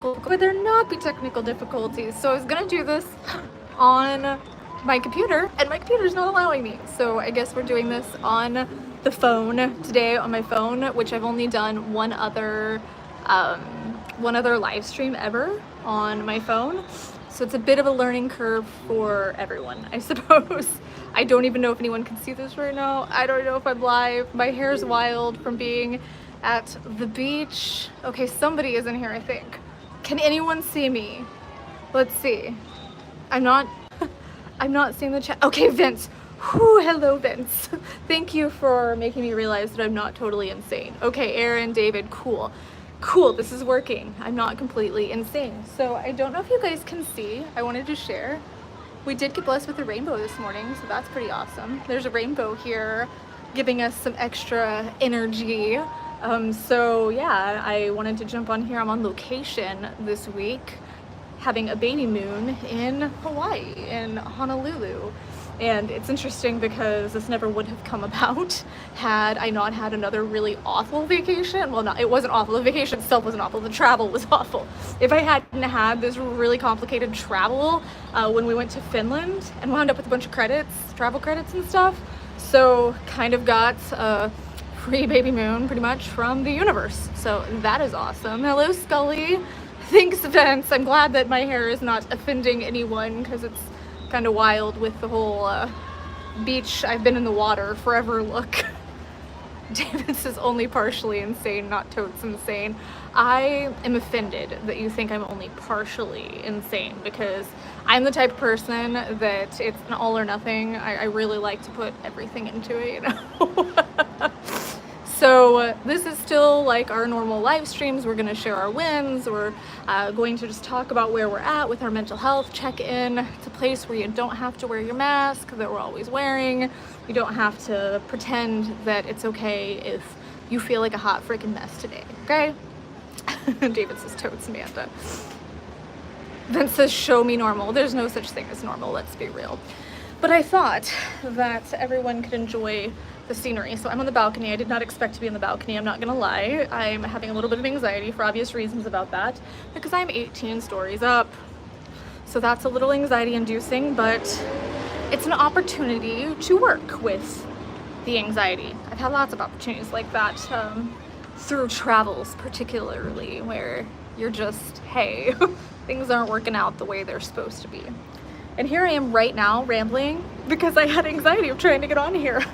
would there not be technical difficulties? So I was gonna do this on my computer, and my computer's not allowing me. So I guess we're doing this on the phone today, on my phone, which I've only done one other live stream ever on my phone. So it's a bit of a learning curve for everyone, I suppose. I don't even know if anyone can see this right now. I don't know if I'm live. My hair's wild from being at the beach. Okay, somebody is in here, I think. Can anyone see me? Let's see. I'm not seeing the chat. Okay, Vince. Whew, hello, Vince. Thank you for making me realize that I'm not totally insane. Okay, Aaron, David, cool. Cool, this is working. I'm not completely insane. So I don't know if you guys can see. I wanted to share. We did get blessed with a rainbow this morning, so that's pretty awesome. There's a rainbow here giving us some extra energy. So yeah, I wanted to jump on here. I'm on location this week having a baby moon in Hawaii, in Honolulu. And it's interesting because this never would have come about had I not had another really awful vacation. Well, it wasn't awful. The vacation itself wasn't awful. The travel was awful. If I hadn't had this really complicated travel when we went to Finland and wound up with a bunch of credits, travel credits and stuff. So kind of got a free baby moon pretty much from the universe. So that is awesome. Hello, Scully. Thanks, Vince. I'm glad that my hair is not offending anyone because it's kind of wild with the whole beach I've been in the water forever look. David says only partially insane, not totes insane. I am offended that you think I'm only partially insane because I'm the type of person that it's an all or nothing. I really like to put everything into it, you know. So this is still like our normal live streams. We're gonna share our wins. We're going to just talk about where we're at with our mental health check-in. It's a place where you don't have to wear your mask that we're always wearing. You don't have to pretend that it's okay if you feel like a hot freaking mess today, okay? David says totes, Amanda. Vince says show me normal. There's no such thing as normal, let's be real. But I thought that everyone could enjoy the scenery. So I'm on the balcony. I did not expect to be on the balcony, I'm not gonna lie. I'm having a little bit of anxiety for obvious reasons about that because I'm 18 stories up. So that's a little anxiety inducing, but it's an opportunity to work with the anxiety. I've had lots of opportunities like that through travels particularly where you're just, hey, things aren't working out the way they're supposed to be. And here I am right now rambling because I had anxiety of trying to get on here.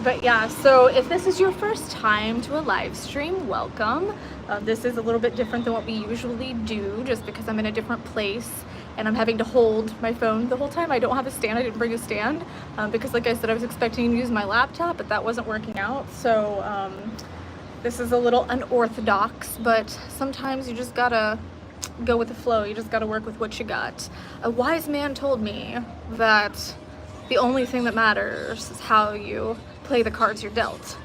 But yeah, so if this is your first time to a live stream, welcome. This is a little bit different than what we usually do just because I'm in a different place and I'm having to hold my phone the whole time. I don't have a stand, I didn't bring a stand because like I said, I was expecting to use my laptop, but that wasn't working out. So this is a little unorthodox, but sometimes you just gotta go with the flow. You just gotta work with what you got. A wise man told me that the only thing that matters is how you play the cards you're dealt.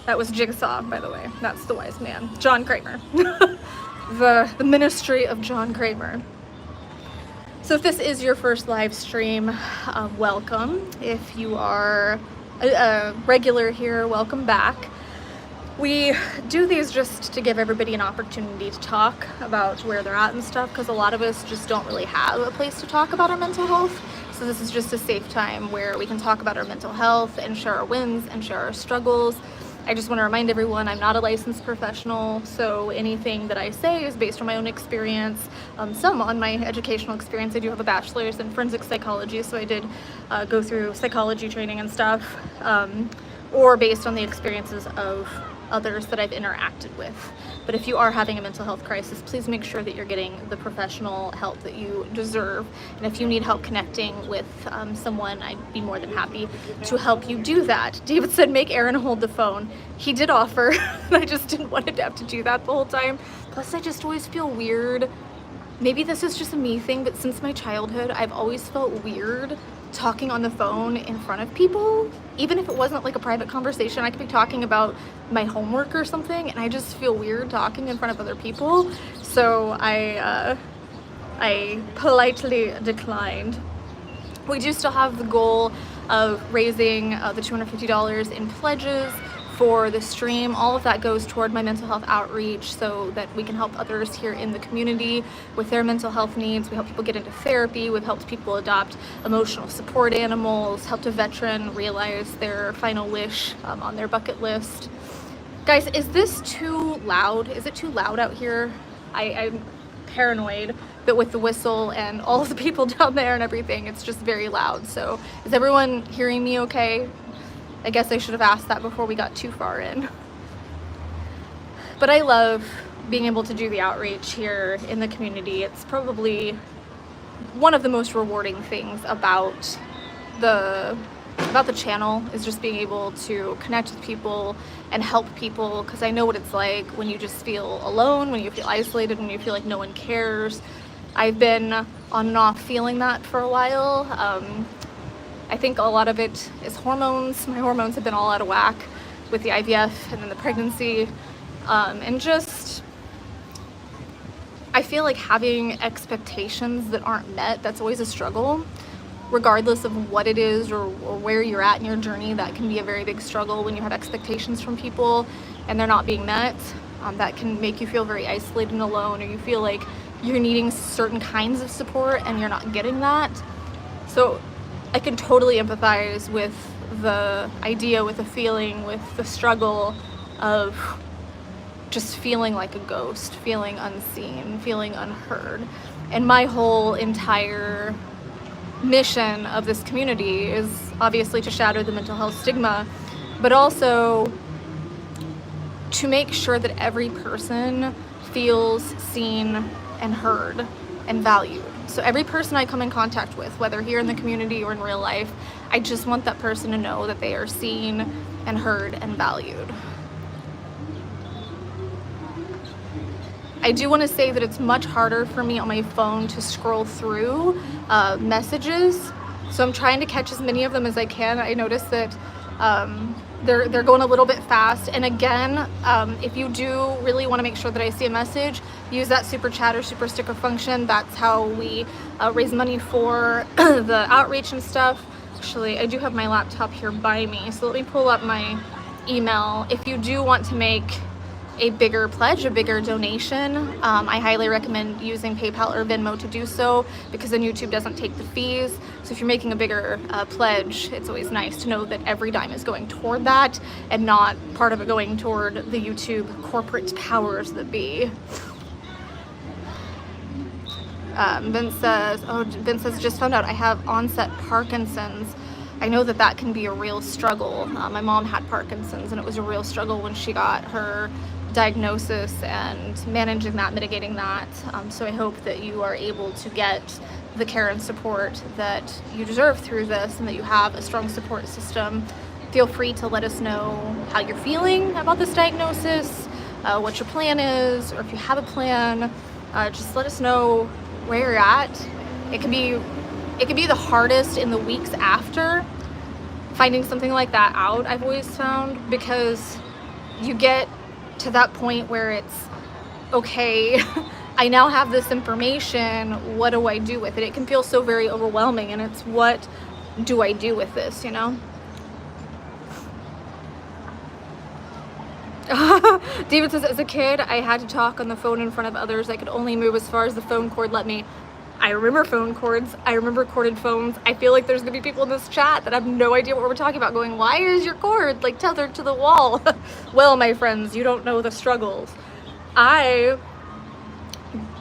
That was Jigsaw, by the way. That's the wise man. John Kramer. the ministry of John Kramer. So if this is your first live stream, welcome. If you are a regular here, welcome back. We do these just to give everybody an opportunity to talk about where they're at and stuff because a lot of us just don't really have a place to talk about our mental health. So this is just a safe time where we can talk about our mental health and share our wins and share our struggles. I just want to remind everyone I'm not a licensed professional, so anything that I say is based on my own experience, some on my educational experience. I do have a bachelor's in forensic psychology, so I did go through psychology training and stuff, or based on the experiences of others that I've interacted with. But if you are having a mental health crisis, please make sure that you're getting the professional help that you deserve. And if you need help connecting with someone, I'd be more than happy to help you do that. David said, make Aaron hold the phone. He did offer, I just didn't want him to have to do that the whole time. Plus, I just always feel weird. Maybe this is just a me thing, but since my childhood, I've always felt weird talking on the phone in front of people. Even if it wasn't like a private conversation, I could be talking about my homework or something, and I just feel weird talking in front of other people. So I politely declined. We do still have the goal of raising the $250 in pledges for the stream. All of that goes toward my mental health outreach so that we can help others here in the community with their mental health needs. We help people get into therapy. We've helped people adopt emotional support animals, helped a veteran realize their final wish on their bucket list. Guys, is this too loud? Is it too loud out here? I'm paranoid that with the whistle and all of the people down there and everything, it's just very loud. So is everyone hearing me okay? I guess I should have asked that before we got too far in. But I love being able to do the outreach here in the community. It's probably one of the most rewarding things about the channel, is just being able to connect with people and help people, because I know what it's like when you just feel alone, when you feel isolated, when you feel like no one cares. I've been on and off feeling that for a while. I think a lot of it is hormones. My hormones have been all out of whack with the IVF and then the pregnancy, and just I feel like having expectations that aren't met, that's always a struggle. Regardless of what it is or where you're at in your journey, that can be a very big struggle when you have expectations from people and they're not being met. That can make you feel very isolated and alone, or you feel like you're needing certain kinds of support and you're not getting that. So I can totally empathize with the idea, with the feeling, with the struggle of just feeling like a ghost, feeling unseen, feeling unheard. And my whole entire mission of this community is obviously to shatter the mental health stigma, but also to make sure that every person feels seen and heard and valued. So every person I come in contact with, whether here in the community or in real life, I just want that person to know that they are seen and heard and valued. I do want to say that it's much harder for me on my phone to scroll through messages, so I'm trying to catch as many of them as I can. I noticed that they're going a little bit fast, and again, if you do really want to make sure that I see a message, use that super chat or super sticker function. That's how we raise money for the outreach and stuff. Actually, I do have my laptop here by me, so let me pull up my email. If you do want to make a bigger pledge, a bigger donation, I highly recommend using PayPal or Venmo to do so, because then YouTube doesn't take the fees. So if you're making a bigger pledge, it's always nice to know that every dime is going toward that and not part of it going toward the YouTube corporate powers that be. Vince says, just found out I have onset Parkinson's. I know that that can be a real struggle. My mom had Parkinson's, and it was a real struggle when she got her diagnosis and managing that, mitigating that. So I hope that you are able to get the care and support that you deserve through this, and that you have a strong support system. Feel free to let us know how you're feeling about this diagnosis, what your plan is, or if you have a plan. Just let us know where you're at. It can be the hardest in the weeks after, finding something like that out, I've always found, because you get to that point where it's, okay, I now have this information, what do I do with it? It can feel so very overwhelming, and it's, what do I do with this, you know? David says, as a kid, I had to talk on the phone in front of others. I could only move as far as the phone cord let me. I remember phone cords. I remember corded phones. I feel like there's gonna be people in this chat that have no idea what we're talking about, going, why is your cord like tethered to the wall? Well, my friends, you don't know the struggles.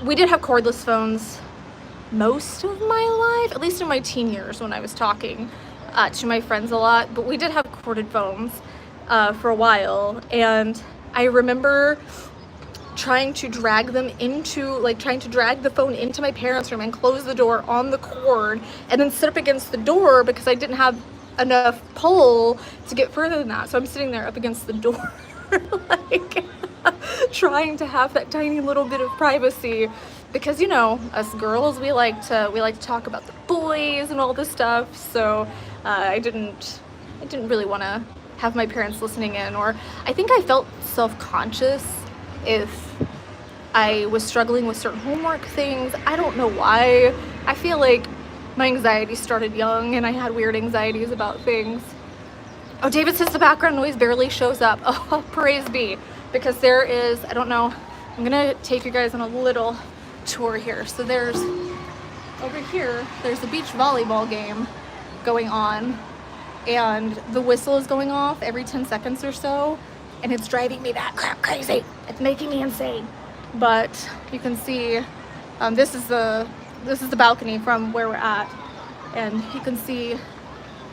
We did have cordless phones most of my life, at least in my teen years when I was talking to my friends a lot, but we did have corded phones for a while, and I remember trying to drag the phone into my parents' room and close the door on the cord, and then sit up against the door because I didn't have enough pull to get further than that. So I'm sitting there up against the door like trying to have that tiny little bit of privacy, because, you know, us girls, we like to talk about the boys and all this stuff. So I didn't really want to have my parents listening in, or I think I felt self-conscious if I was struggling with certain homework things. I don't know why. I feel like my anxiety started young, and I had weird anxieties about things. Oh, David says the background noise barely shows up. Oh, praise be. Because there is, I don't know, I'm gonna take you guys on a little tour here. So there's, over here, there's a beach volleyball game going on. And the whistle is going off every 10 seconds or so. And it's driving me that crap crazy. It's making me insane. But you can see, this is the balcony from where we're at. And you can see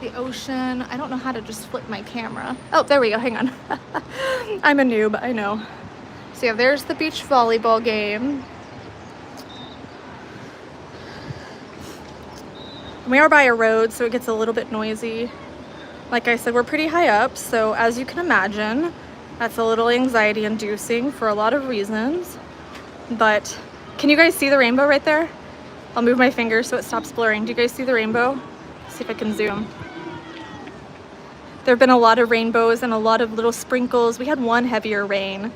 the ocean. I don't know how to just flip my camera. Oh, there we go, hang on. I'm a noob, I know. So yeah, there's the beach volleyball game. We are by a road, so it gets a little bit noisy. Like I said, we're pretty high up, so as you can imagine, that's a little anxiety inducing for a lot of reasons. But can you guys see the rainbow right there? I'll move my finger so it stops blurring. Do you guys see the rainbow? Let's see if I can zoom. There have been a lot of rainbows and a lot of little sprinkles. We had one heavier rain,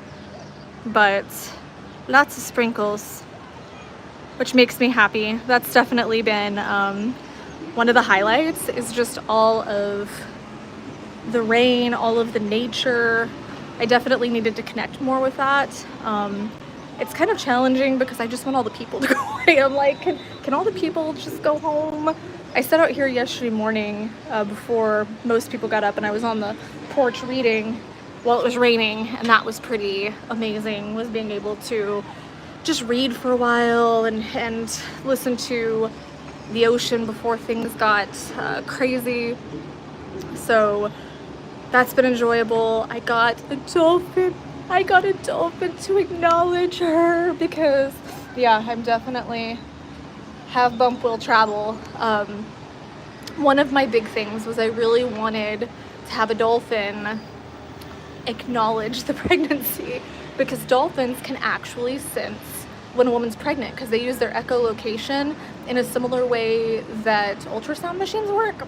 but lots of sprinkles, which makes me happy. That's definitely been one of the highlights, is just all of the rain, all of the nature. I definitely needed to connect more with that. It's kind of challenging because I just want all the people to go away. I'm like, can all the people just go home? I set out here yesterday morning before most people got up, and I was on the porch reading while it was raining, and that was pretty amazing, was being able to just read for a while and listen to the ocean before things got crazy. So that's been enjoyable. I got a dolphin to acknowledge her because, yeah, I'm definitely have bump will travel. One of my big things was I really wanted to have a dolphin acknowledge the pregnancy, because dolphins can actually sense when a woman's pregnant because they use their echolocation in a similar way that ultrasound machines work.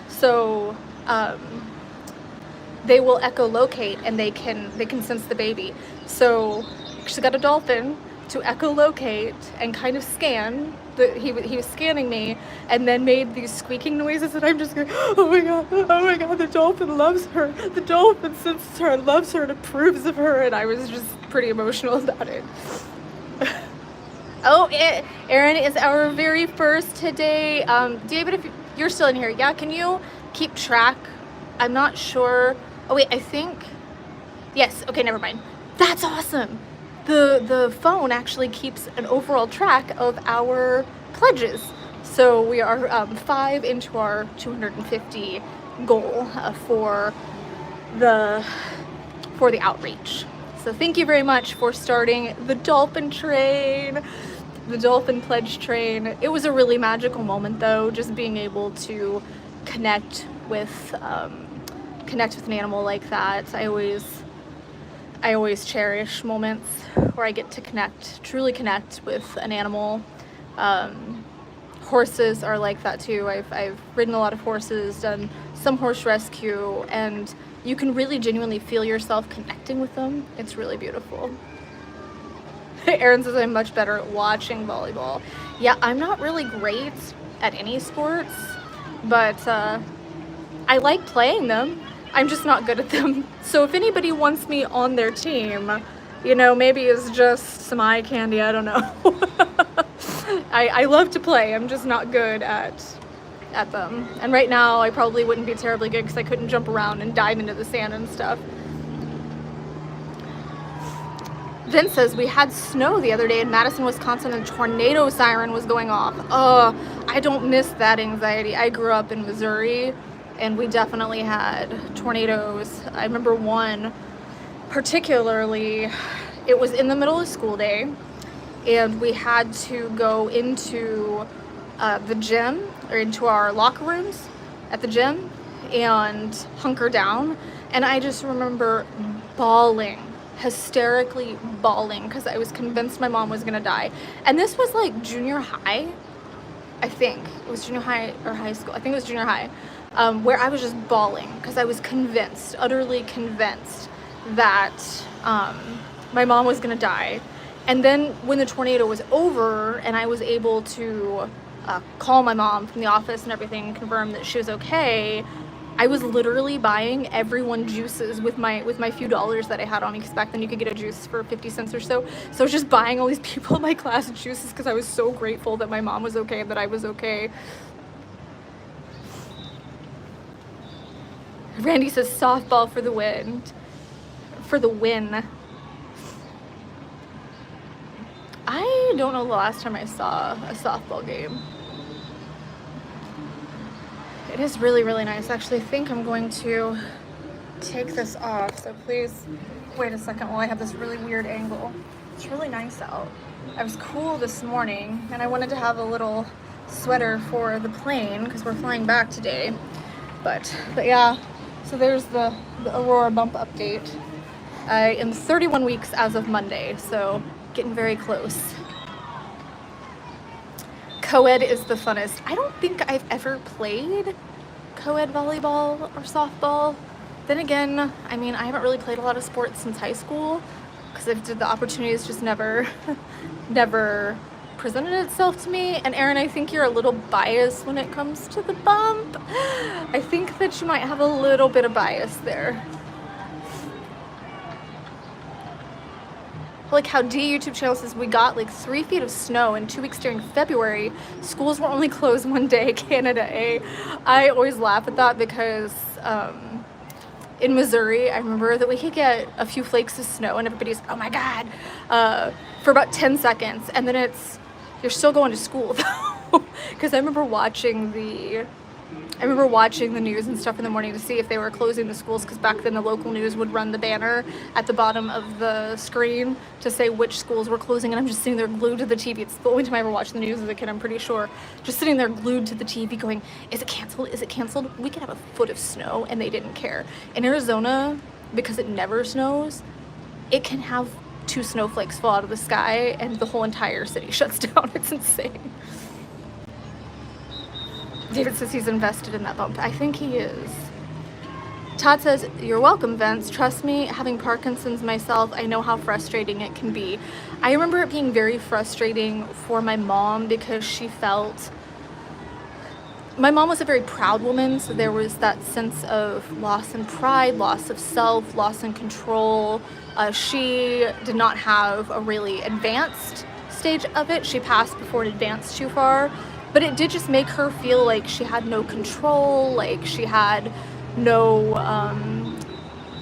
So they will echolocate and they can sense the baby. So she got a dolphin to echolocate and kind of scan. He was scanning me and then made these squeaking noises, and I'm just going, oh my god, the dolphin loves her. The dolphin senses her and loves her and approves of her, and I was just pretty emotional about it. Oh, Erin is our very first today. David, if you're still in here, yeah, can you keep track? I'm not sure. Oh wait, I think, yes, okay, never mind. That's awesome. The phone actually keeps an overall track of our pledges. So we are 5 into our 250 goal for the outreach. So thank you very much for starting the dolphin train, the dolphin pledge train. It was a really magical moment though, just being able to connect with an animal like that. I always cherish moments where I get to truly connect with an animal. Horses are like that too. I've ridden a lot of horses, done some horse rescue, and you can really genuinely feel yourself connecting with them. It's really beautiful. Erin says I'm much better at watching volleyball. Yeah, I'm not really great at any sports, but I like playing them. I'm just not good at them. So if anybody wants me on their team, you know, maybe it's just some eye candy, I don't know. I love to play, I'm just not good at them. And right now I probably wouldn't be terribly good because I couldn't jump around and dive into the sand and stuff. Vince says we had snow the other day in Madison, Wisconsin, and a tornado siren was going off. I don't miss that anxiety. I grew up in Missouri, and we definitely had tornadoes. I remember one particularly, it was in the middle of school day, and we had to go into the gym, or into our locker rooms at the gym, and hunker down. And I just remember bawling, hysterically bawling, because I was convinced my mom was gonna die. And this was like junior high, I think. It was junior high or high school. I think it was junior high. Where I was just bawling because I was convinced, utterly convinced that my mom was gonna die. And then when the tornado was over and I was able to call my mom from the office and everything, confirm that she was okay, I was literally buying everyone juices with my few dollars that I had on me, because back then you could get a juice for 50 cents or so. So I was just buying all these people in my class juices because I was so grateful that my mom was okay and that I was okay. Randy says softball for the win. For the win. I don't know the last time I saw a softball game. It is really, really nice. Actually, I think I'm going to take this off. So please wait a second while I have this really weird angle. It's really nice out. I was cool this morning and I wanted to have a little sweater for the plane because we're flying back today. But yeah, so there's the Aurora bump update. I am 31 weeks as of Monday, so getting very close. Co-ed is the funnest. I don't think I've ever played co-ed volleyball or softball. Then again, I mean, I haven't really played a lot of sports since high school because the opportunities just never presented itself to me. And Erin, I think you're a little biased when it comes to the bump. I think that you might have a little bit of bias there. Like how D YouTube channel says, we got like 3 feet of snow in 2 weeks during February. Schools were only closed one day. Canada, eh? I always laugh at that because in Missouri, I remember that we could get a few flakes of snow and everybody's, oh my God, for about 10 seconds. And then you're still going to school though. Because I remember watching the news and stuff in the morning to see if they were closing the schools, because back then the local news would run the banner at the bottom of the screen to say which schools were closing, and I'm just sitting there glued to the TV. It's the only time I ever watched the news as a kid, I'm pretty sure. Just sitting there glued to the TV going, is it canceled? Is it canceled? We could have a foot of snow and they didn't care. In Arizona, because it never snows, it can have 2 snowflakes fall out of the sky and the whole entire city shuts down. It's insane. David says he's invested in that bump. I think he is. Todd says, you're welcome, Vince. Trust me, having Parkinson's myself, I know how frustrating it can be. I remember it being very frustrating for my mom because she felt... My mom was a very proud woman, so there was that sense of loss in pride, loss of self, loss in control. She did not have a really advanced stage of it. She passed before it advanced too far. But it did just make her feel like she had no control, like she had no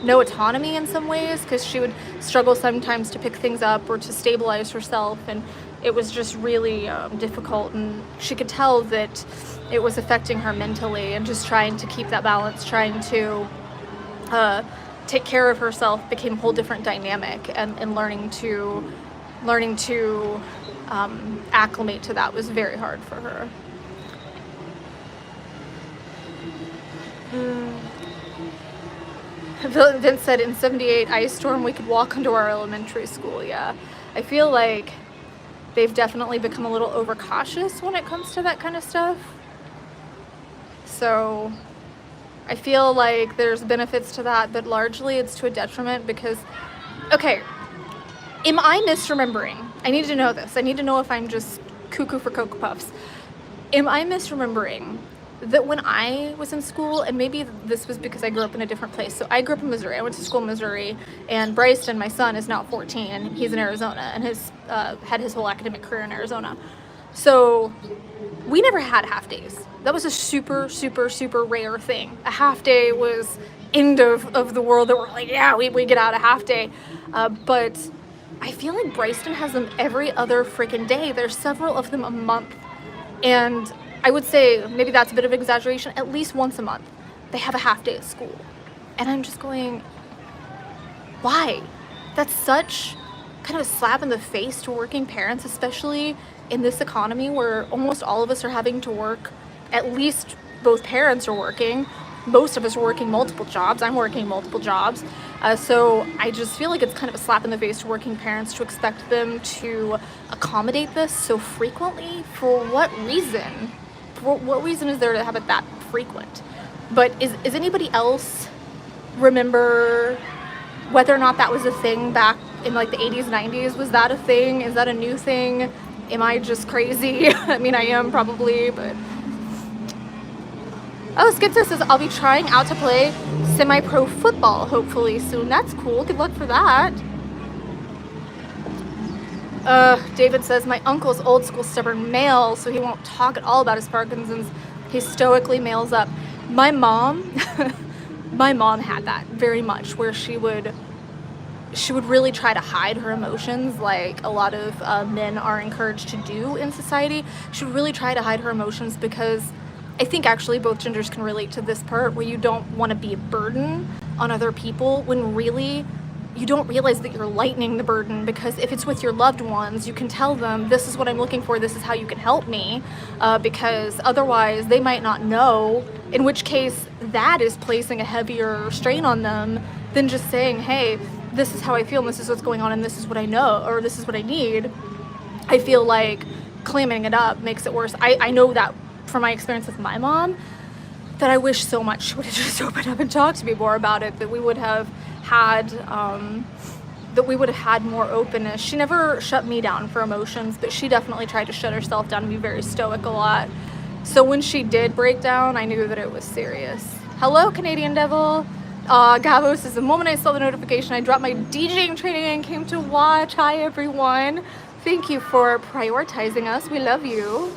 autonomy in some ways, because she would struggle sometimes to pick things up or to stabilize herself, and it was just really difficult, and she could tell that it was affecting her mentally, and just trying to keep that balance, trying to take care of herself became a whole different dynamic, and learning to acclimate to that was very hard for her. Vince said in 78 ice storm we could walk into our elementary school. Yeah, I feel like they've definitely become a little overcautious when it comes to that kind of stuff. So I feel like there's benefits to that, but largely it's to a detriment because, okay, am I misremembering? I need to know this. I need to know if I'm just cuckoo for Cocoa Puffs. Am I misremembering that when I was in school, and maybe this was because I grew up in a different place. So I grew up in Missouri. I went to school in Missouri, and Bryson, my son, is now 14, and he's in Arizona, and had his whole academic career in Arizona. So we never had half days. That was a super, super, super rare thing. A half day was end of the world that we're like, yeah, we get out a half day. But I feel like Bryson has them every other freaking day. There's several of them a month. And I would say, maybe that's a bit of exaggeration, at least once a month, they have a half day at school. And I'm just going, why? That's such kind of a slap in the face to working parents, especially in this economy where almost all of us are having to work, at least both parents are working. Most of us are working multiple jobs. I'm working multiple jobs. So I just feel like it's kind of a slap in the face to working parents to expect them to accommodate this so frequently. For what reason? For what reason is there to have it that frequent? But is anybody else remember whether or not that was a thing back in like the 80s, 90s? Was that a thing? Is that a new thing? Am I just crazy? I mean, I am probably, but Oh, Skitsa says, I'll be trying out to play semi-pro football hopefully soon. That's cool. Good luck for that. David says, my uncle's old school stubborn male, so he won't talk at all about his Parkinson's. He stoically males up. My mom, my mom had that very much, where she would really try to hide her emotions, like a lot of men are encouraged to do in society. She would really try to hide her emotions because I think actually both genders can relate to this part, where you don't want to be a burden on other people, when really you don't realize that you're lightening the burden, because if it's with your loved ones, you can tell them, this is what I'm looking for, this is how you can help me, because otherwise they might not know, in which case that is placing a heavier strain on them than just saying, hey, this is how I feel and this is what's going on and this is what I know, or this is what I need. I feel like clamming it up makes it worse. I know that from my experience with my mom, that I wish so much she would have just opened up and talked to me more about it, that we would have had more openness. She never shut me down for emotions, but she definitely tried to shut herself down and be very stoic a lot. So when she did break down, I knew that it was serious. Hello, Canadian Devil. Gabo says, the moment I saw the notification, I dropped my DJing training and came to watch. Hi, everyone. Thank you for prioritizing us. We love you.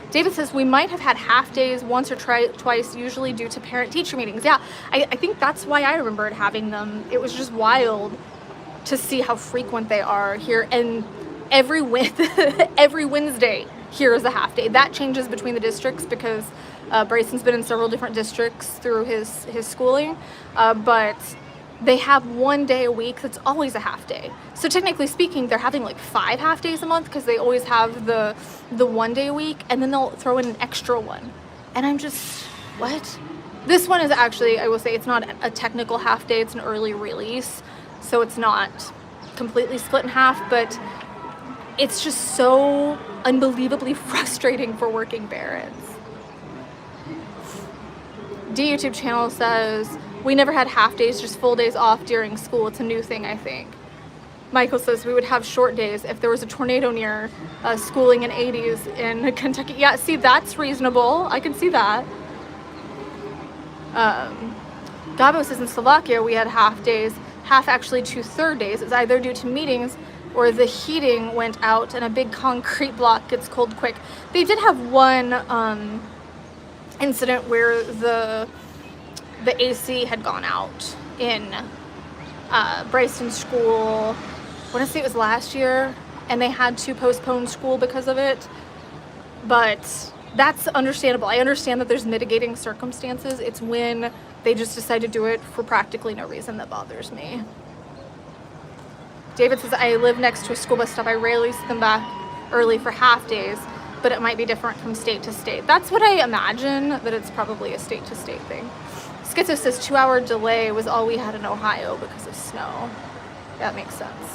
David says, we might have had half days once or twice, usually due to parent-teacher meetings. Yeah, I think that's why I remembered having them. It was just wild to see how frequent they are here. And every Wednesday here is a half day. That changes between the districts because Bryson's been in several different districts through his schooling, but they have one day a week that's always a half day. So technically speaking, they're having like 5 half days a month because they always have the 1 day a week, and then they'll throw in an extra one. And I'm just, what? This one is actually, I will say, it's not a technical half day, it's an early release. So it's not completely split in half, but it's just so unbelievably frustrating for working parents. D YouTube channel says, we never had half days, just full days off during school. It's a new thing, I think. Michael says, we would have short days if there was a tornado near schooling in 80s in Kentucky. Yeah, see, that's reasonable. I can see that. Gabo says, in Slovakia, we had half days, half actually 2/3 days. It's either due to meetings or the heating went out and a big concrete block gets cold quick. They did have one incident where the AC had gone out in Bryson school. I want to say it was last year, and they had to postpone school because of it. But that's understandable. I understand that there's mitigating circumstances. It's when they just decide to do it for practically no reason that bothers me. David says, I live next to a school bus stop. I rarely see them back early for half days, but it might be different from state to state. That's what I imagine, that it's probably a state to state thing. Schizo says 2-hour delay was all we had in Ohio because of snow. That makes sense.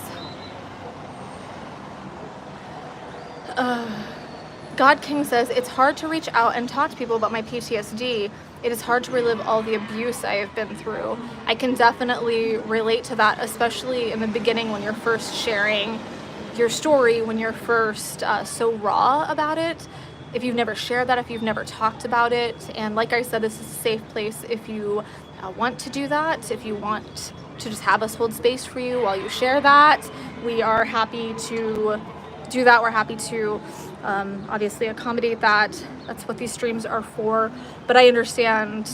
God King says, it's hard to reach out and talk to people about my PTSD. It is hard to relive all the abuse I have been through. I can definitely relate to that, especially in the beginning when you're first sharing your story, when you're first so raw about it. If you've never shared that, if you've never talked about it, and like I said, this is a safe place if you want to do that, if you want to just have us hold space for you while you share that. We are happy to do that. We're happy to obviously accommodate that. That's what these streams are for. But I understand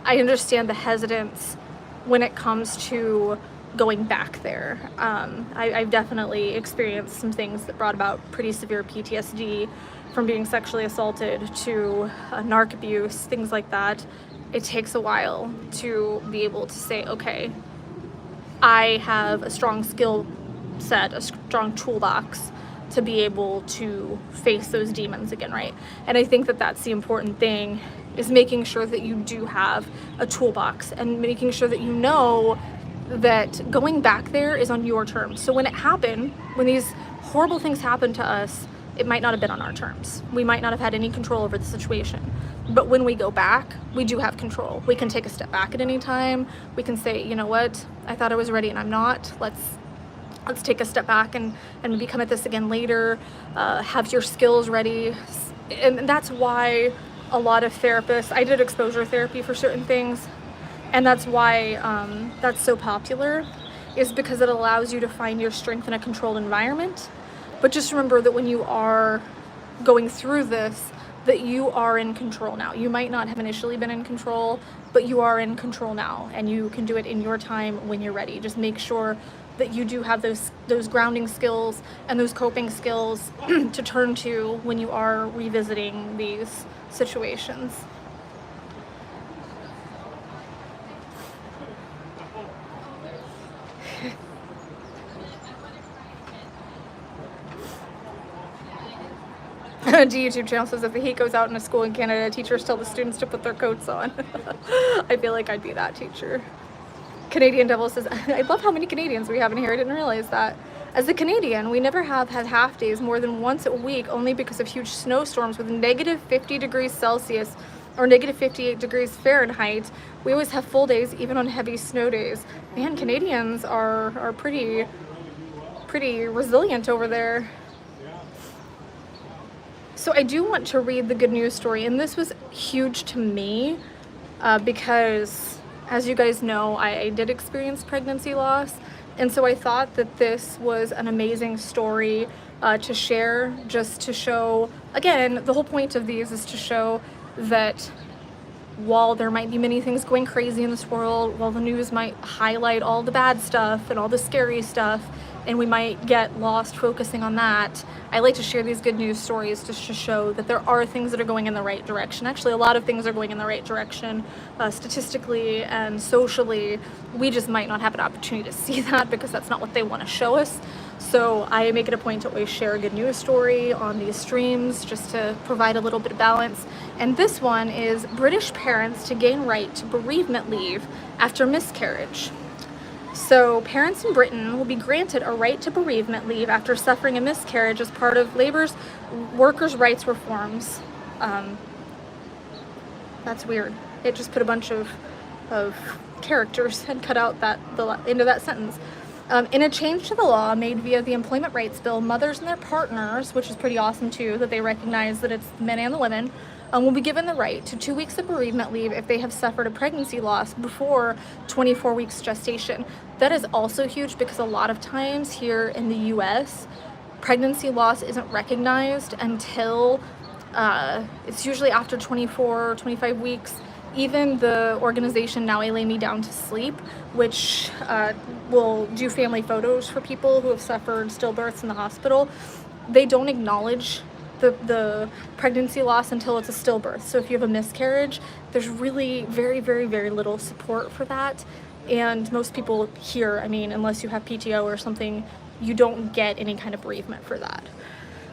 the hesitance when it comes to going back there. I've definitely experienced some things that brought about pretty severe PTSD, from being sexually assaulted to narc abuse, things like that. It takes a while to be able to say, okay, I have a strong skill set, a strong toolbox to be able to face those demons again, right? And I think that that's the important thing, is making sure that you do have a toolbox and making sure that you know that going back there is on your terms. So when it happened, when these horrible things happened to us, it might not have been on our terms. We might not have had any control over the situation. But when we go back, we do have control. We can take a step back at any time. We can say, you know what, I thought I was ready and I'm not. Let's take a step back and maybe come at this again later. Have your skills ready. And that's why a lot of therapists, I did exposure therapy for certain things, and that's why that's so popular, is because it allows you to find your strength in a controlled environment. But just remember that when you are going through this, that you are in control now. You might not have initially been in control, but you are in control now, and you can do it in your time when you're ready. Just make sure that you do have those grounding skills and those coping skills to turn to when you are revisiting these situations. The YouTube channel says if the heat goes out in a school in Canada, teachers tell the students to put their coats on. I feel like I'd be that teacher. Canadian Devil says, I love how many Canadians we have in here. I didn't realize that. As a Canadian, we never have had half days more than once a week, only because of huge snowstorms with negative 50 degrees Celsius or negative 58 degrees Fahrenheit. We always have full days, even on heavy snow days. Man, Canadians are pretty resilient over there. So I do want to read the good news story, and this was huge to me because, as you guys know, I did experience pregnancy loss, and so I thought that this was an amazing story to share, just to show, again, the whole point of these is to show that while there might be many things going crazy in this world, while the news might highlight all the bad stuff and all the scary stuff, and we might get lost focusing on that, I like to share these good news stories just to show that there are things that are going in the right direction. Actually, a lot of things are going in the right direction statistically and socially. We just might not have an opportunity to see that because that's not what they want to show us. So I make it a point to always share a good news story on these streams just to provide a little bit of balance. And this one is British parents to gain right to bereavement leave after miscarriage. So parents in Britain will be granted a right to bereavement leave after suffering a miscarriage as part of Labour's workers' rights reforms. That's weird. It just put a bunch of characters and cut out the end of that sentence. In a change to the law made via the Employment Rights Bill, mothers and their partners, which is pretty awesome too, that they recognize that it's the men and the women, will be given the right to 2 weeks of bereavement leave if they have suffered a pregnancy loss before 24 weeks gestation. That is also huge because a lot of times here in the US, pregnancy loss isn't recognized until it's usually after 24 or 25 weeks. Even the organization Now I Lay Me Down to Sleep, which will do family photos for people who have suffered stillbirths in the hospital, they don't acknowledge the pregnancy loss until it's a stillbirth. So if you have a miscarriage, there's really very, very, very little support for that. And most people here, I mean, unless you have PTO or something, you don't get any kind of bereavement for that.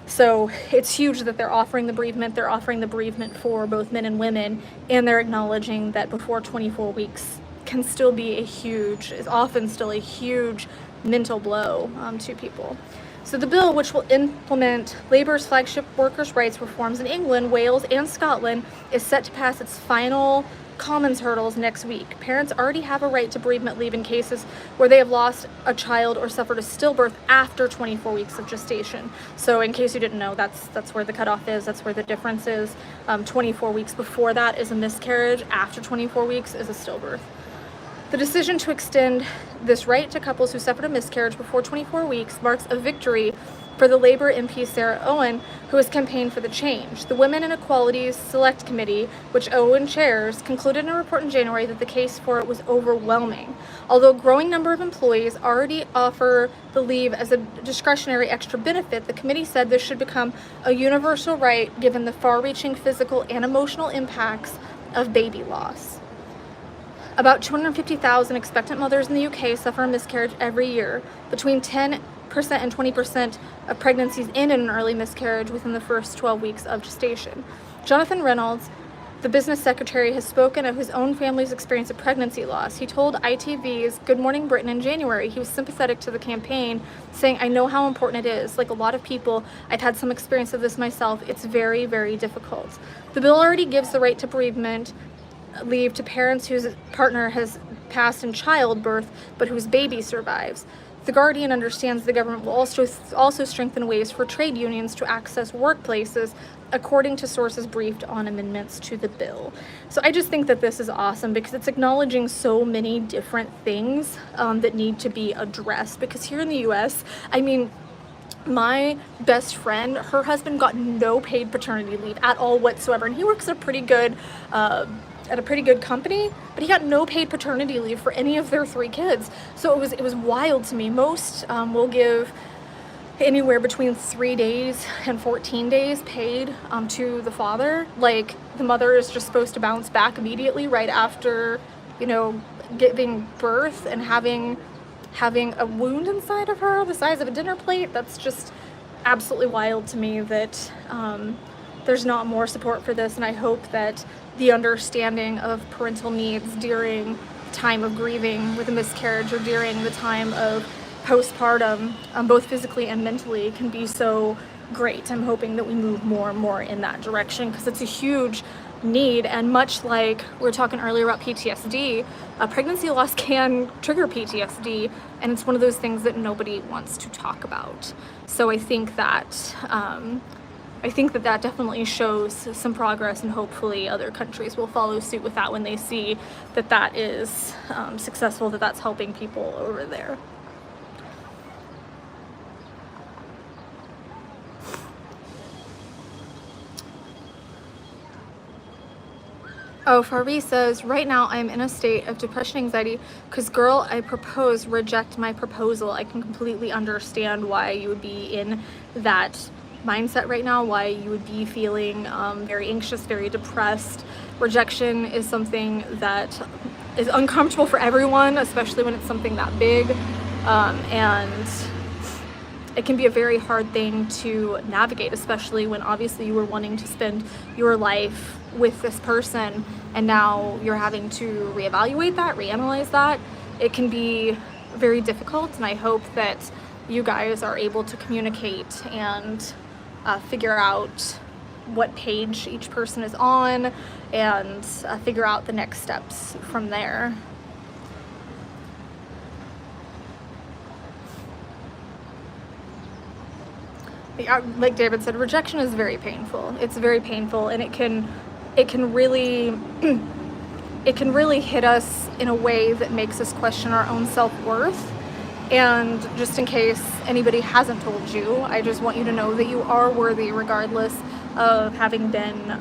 So it's huge that they're offering the bereavement. They're offering the bereavement for both men and women, and they're acknowledging that before 24 weeks can still be is often still a huge mental blow to people. So the bill, which will implement Labour's flagship workers' rights reforms in England, Wales, and Scotland, is set to pass its final Commons hurdles next week. Parents already have a right to bereavement leave in cases where they have lost a child or suffered a stillbirth after 24 weeks of gestation. So in case you didn't know, that's where the cutoff is, that's where the difference is. 24 weeks before that is a miscarriage, after 24 weeks is a stillbirth. The decision to extend this right to couples who suffered a miscarriage before 24 weeks marks a victory for the Labour MP Sarah Owen, who has campaigned for the change. The Women and Equalities Select Committee, which Owen chairs, concluded in a report in January that the case for it was overwhelming. Although a growing number of employees already offer the leave as a discretionary extra benefit, the committee said this should become a universal right given the far-reaching physical and emotional impacts of baby loss. About 250,000 expectant mothers in the UK suffer a miscarriage every year. Between 10% and 20% of pregnancies end in an early miscarriage within the first 12 weeks of gestation. Jonathan Reynolds, the business secretary, has spoken of his own family's experience of pregnancy loss. He told ITV's Good Morning Britain in January he was sympathetic to the campaign, saying, "I know how important it is. Like a lot of people, I've had some experience of this myself. It's very, very difficult." The bill already gives the right to bereavement leave to parents whose partner has passed in childbirth but whose baby survives. The Guardian understands the government will also strengthen ways for trade unions to access workplaces, according to sources briefed on amendments to the bill. So I just think that this is awesome because it's acknowledging so many different things that need to be addressed. Because here in the US, I mean, my best friend, her husband got no paid paternity leave at all whatsoever, and he works at a pretty good company, but he got no paid paternity leave for any of their 3 kids. So it was wild to me. Most will give anywhere between 3 days and 14 days paid to the father. Like, the mother is just supposed to bounce back immediately right after, you know, giving birth and having a wound inside of her the size of a dinner plate. That's just absolutely wild to me that there's not more support for this, and I hope that the understanding of parental needs during the time of grieving with a miscarriage or during the time of postpartum, both physically and mentally, can be so great. I'm hoping that we move more and more in that direction because it's a huge need, and much like we were talking earlier about PTSD, pregnancy loss can trigger PTSD, and it's one of those things that nobody wants to talk about. So I think that that definitely shows some progress, and hopefully other countries will follow suit with that when they see that that is successful, that that's helping people over there. Oh, Farby says, right now I'm in a state of depression, anxiety, because girl, I propose, reject my proposal. I can completely understand why you would be in that mindset right now, why you would be feeling very anxious, very depressed. Rejection is something that is uncomfortable for everyone, especially when it's something that big, and it can be a very hard thing to navigate, especially when obviously you were wanting to spend your life with this person and now you're having to reevaluate that, reanalyze that. It can be very difficult, and I hope that you guys are able to communicate and figure out what page each person is on and figure out the next steps from there. Like David said, rejection is very painful. It's very painful, and it can really hit us in a way that makes us question our own self-worth. And just in case anybody hasn't told you, I just want you to know that you are worthy regardless of having been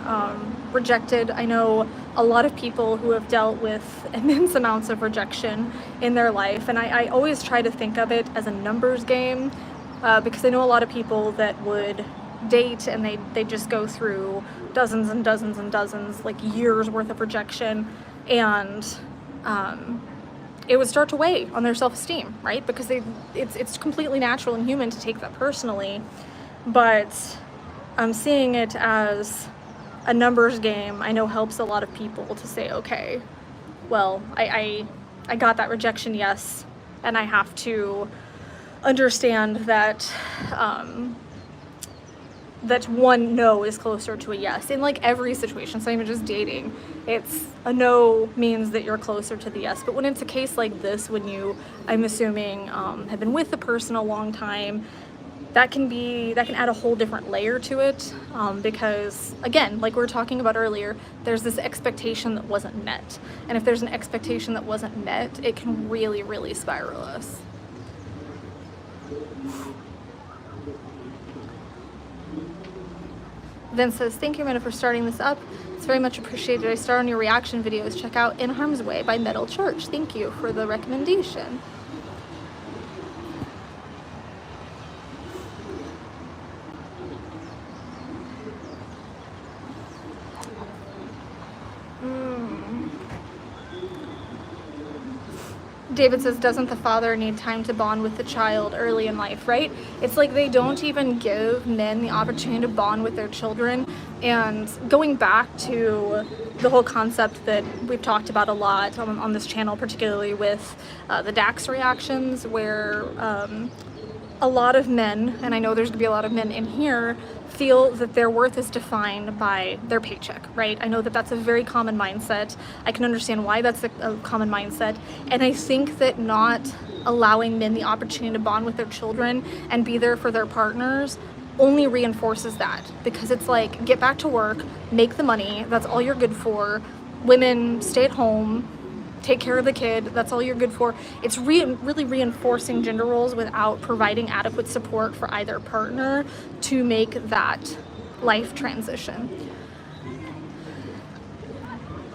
rejected. I know a lot of people who have dealt with immense amounts of rejection in their life, and I always try to think of it as a numbers game. Because I know a lot of people that would date and they just go through dozens and dozens and dozens, like years worth of rejection, and it would start to weigh on their self-esteem, right? Because it's completely natural and human to take that personally, but seeing it as a numbers game, I know helps a lot of people to say, okay, well, I got that rejection, yes, and I have to understand that that one no is closer to a yes in like every situation. So even just dating, it's a no means that you're closer to the yes. But when it's a case like this, when you, I'm assuming, have been with the person a long time, that can add a whole different layer to it, because again, like we were talking about earlier, there's this expectation that wasn't met, and if there's an expectation that wasn't met, it can really spiral us. Vince says, thank you, Amanda, for starting this up. It's very much appreciated. I star on your reaction videos. Check out In Harm's Way by Metal Church. Thank you for the recommendation. David says, doesn't the father need time to bond with the child early in life, right? It's like they don't even give men the opportunity to bond with their children And going back to the whole concept that we've talked about a lot on this channel, particularly with the Dax reactions, where a lot of men, and I know there's gonna be a lot of men in here, feel that their worth is defined by their paycheck, right? I know that that's a very common mindset. I can understand why that's a common mindset. And I think that not allowing men the opportunity to bond with their children and be there for their partners only reinforces that, because it's like, get back to work, make the money, that's all you're good for. Women, stay at home, take care of the kid, that's all you're good for. It's really reinforcing gender roles without providing adequate support for either partner to make that life transition.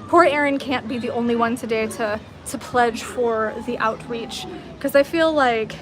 Poor Erin can't be the only one today to pledge for the outreach, because I feel like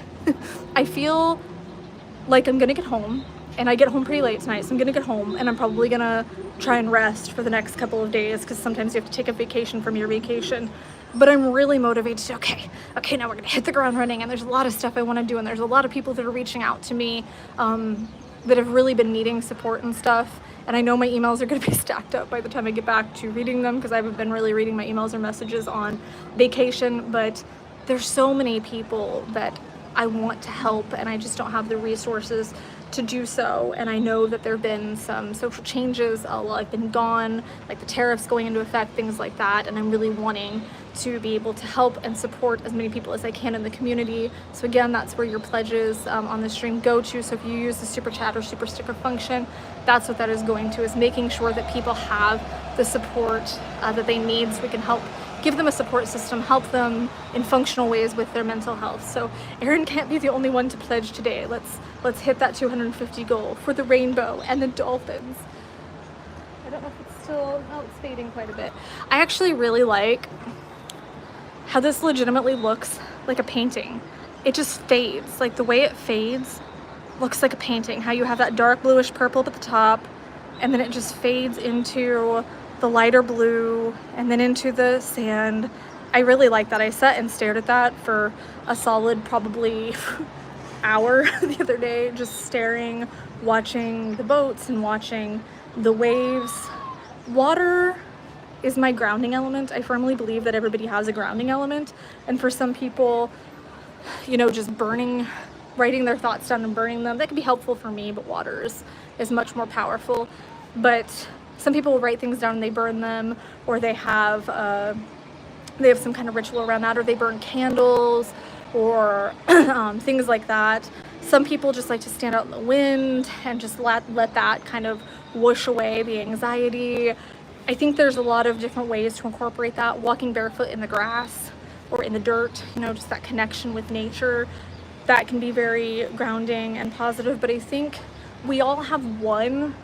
I'm gonna get home, and I get home pretty late tonight, so I'm gonna get home and I'm probably gonna try and rest for the next couple of days, because sometimes you have to take a vacation from your vacation. But I'm really motivated to, okay, now we're gonna hit the ground running, and there's a lot of stuff I wanna do, and there's a lot of people that are reaching out to me that have really been needing support and stuff. And I know my emails are gonna be stacked up by the time I get back to reading them, because I haven't been really reading my emails or messages on vacation, but there's so many people that I want to help, and I just don't have the resources to do so. And I know that there have been some social changes, I've been gone, like the tariffs going into effect, things like that, and I'm really wanting to be able to help and support as many people as I can in the community. So again, that's where your pledges on the stream go to. So if you use the super chat or super sticker function, that's what that is going to, is making sure that people have the support that they need, so we can help give them a support system, help them in functional ways with their mental health. So Erin can't be the only one to pledge today. Let's hit that 250 goal for the rainbow and the dolphins. I don't know if it's still, oh, it's fading quite a bit. I actually really like how this legitimately looks like a painting. It just fades, like the way it fades looks like a painting. How you have that dark bluish purple at the top, and then it just fades into the lighter blue and then into the sand. I really like that. I sat and stared at that for a solid probably hour the other day, just staring, watching the boats and watching the waves. Water is my grounding element. I firmly believe that everybody has a grounding element, and for some people, just writing their thoughts down and burning them, that can be helpful for me, but water is much more powerful. But some people will write things down and they burn them, or they have some kind of ritual around that, or they burn candles, or things like that. Some people just like to stand out in the wind and just let that kind of whoosh away the anxiety. I think there's a lot of different ways to incorporate that. Walking barefoot in the grass or in the dirt, just that connection with nature, that can be very grounding and positive. But I think we all have one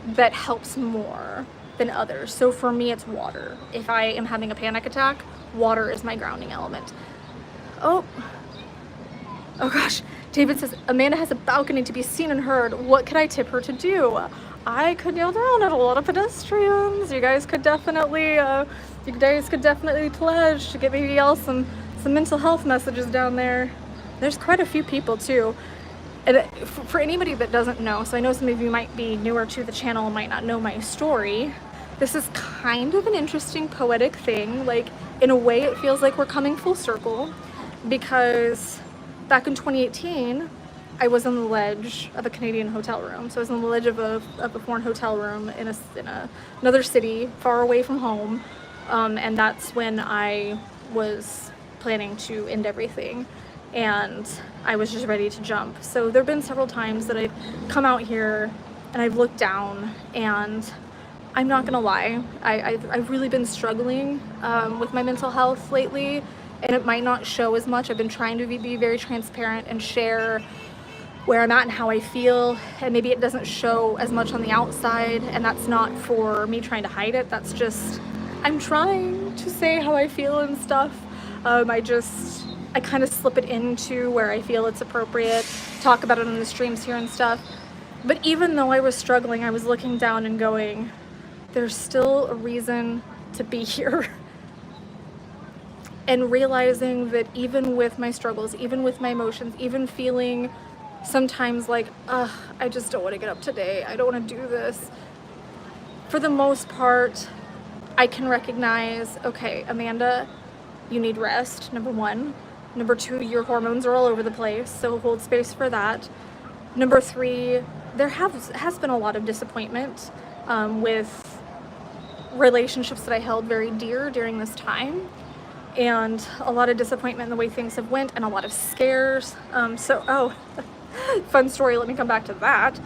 that helps more than others. So for me, it's water. If I am having a panic attack, water is my grounding element. Oh gosh, David says, Amanda has a balcony to be seen and heard. What could I tip her to do? I could kneel down at a lot of pedestrians. You guys could definitely pledge to get maybe else some mental health messages down there. There's quite a few people too. And for anybody that doesn't know, so I know some of you might be newer to the channel and might not know my story, this is kind of an interesting poetic thing. Like, in a way, it feels like we're coming full circle, because back in 2018, I was on the ledge of a Canadian hotel room. So I was on the ledge of a foreign hotel room in another city far away from home. And that's when I was planning to end everything. And I was just ready to jump. So there have been several times that I've come out here and I've looked down, and I'm not gonna lie, I've really been struggling with my mental health lately, and it might not show as much. I've been trying to be very transparent and share where I'm at and how I feel, and maybe it doesn't show as much on the outside, and that's not for me trying to hide it. That's just, I'm trying to say how I feel and stuff. I kind of slip it into where I feel it's appropriate, talk about it on the streams here and stuff. But even though I was struggling, I was looking down and going, there's still a reason to be here. And realizing that even with my struggles, even with my emotions, even feeling sometimes like, I just don't want to get up today, I don't want to do this, for the most part, I can recognize, okay, Amanda, you need rest, number one. Number two, your hormones are all over the place, so hold space for that. Number three, there has been a lot of disappointment with relationships that I held very dear during this time, and a lot of disappointment in the way things have went, and a lot of scares. Fun story, let me come back to that,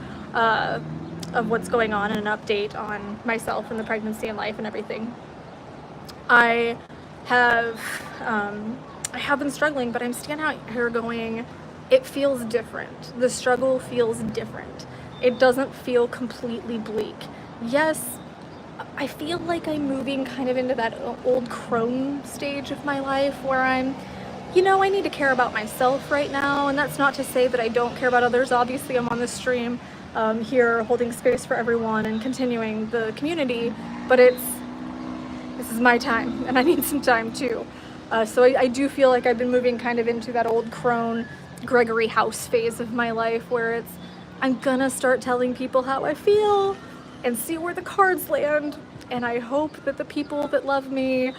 of what's going on, and an update on myself and the pregnancy and life and everything. I have been struggling, but I'm standing out here going, it feels different. The struggle feels different. It doesn't feel completely bleak. Yes, I feel like I'm moving kind of into that old crone stage of my life where I'm, I need to care about myself right now, and that's not to say that I don't care about others. Obviously, I'm on this stream here holding space for everyone and continuing the community, but this is my time, and I need some time too. So I do feel like I've been moving kind of into that old crone Gregory House phase of my life where I'm gonna start telling people how I feel and see where the cards land, and I hope that the people that love me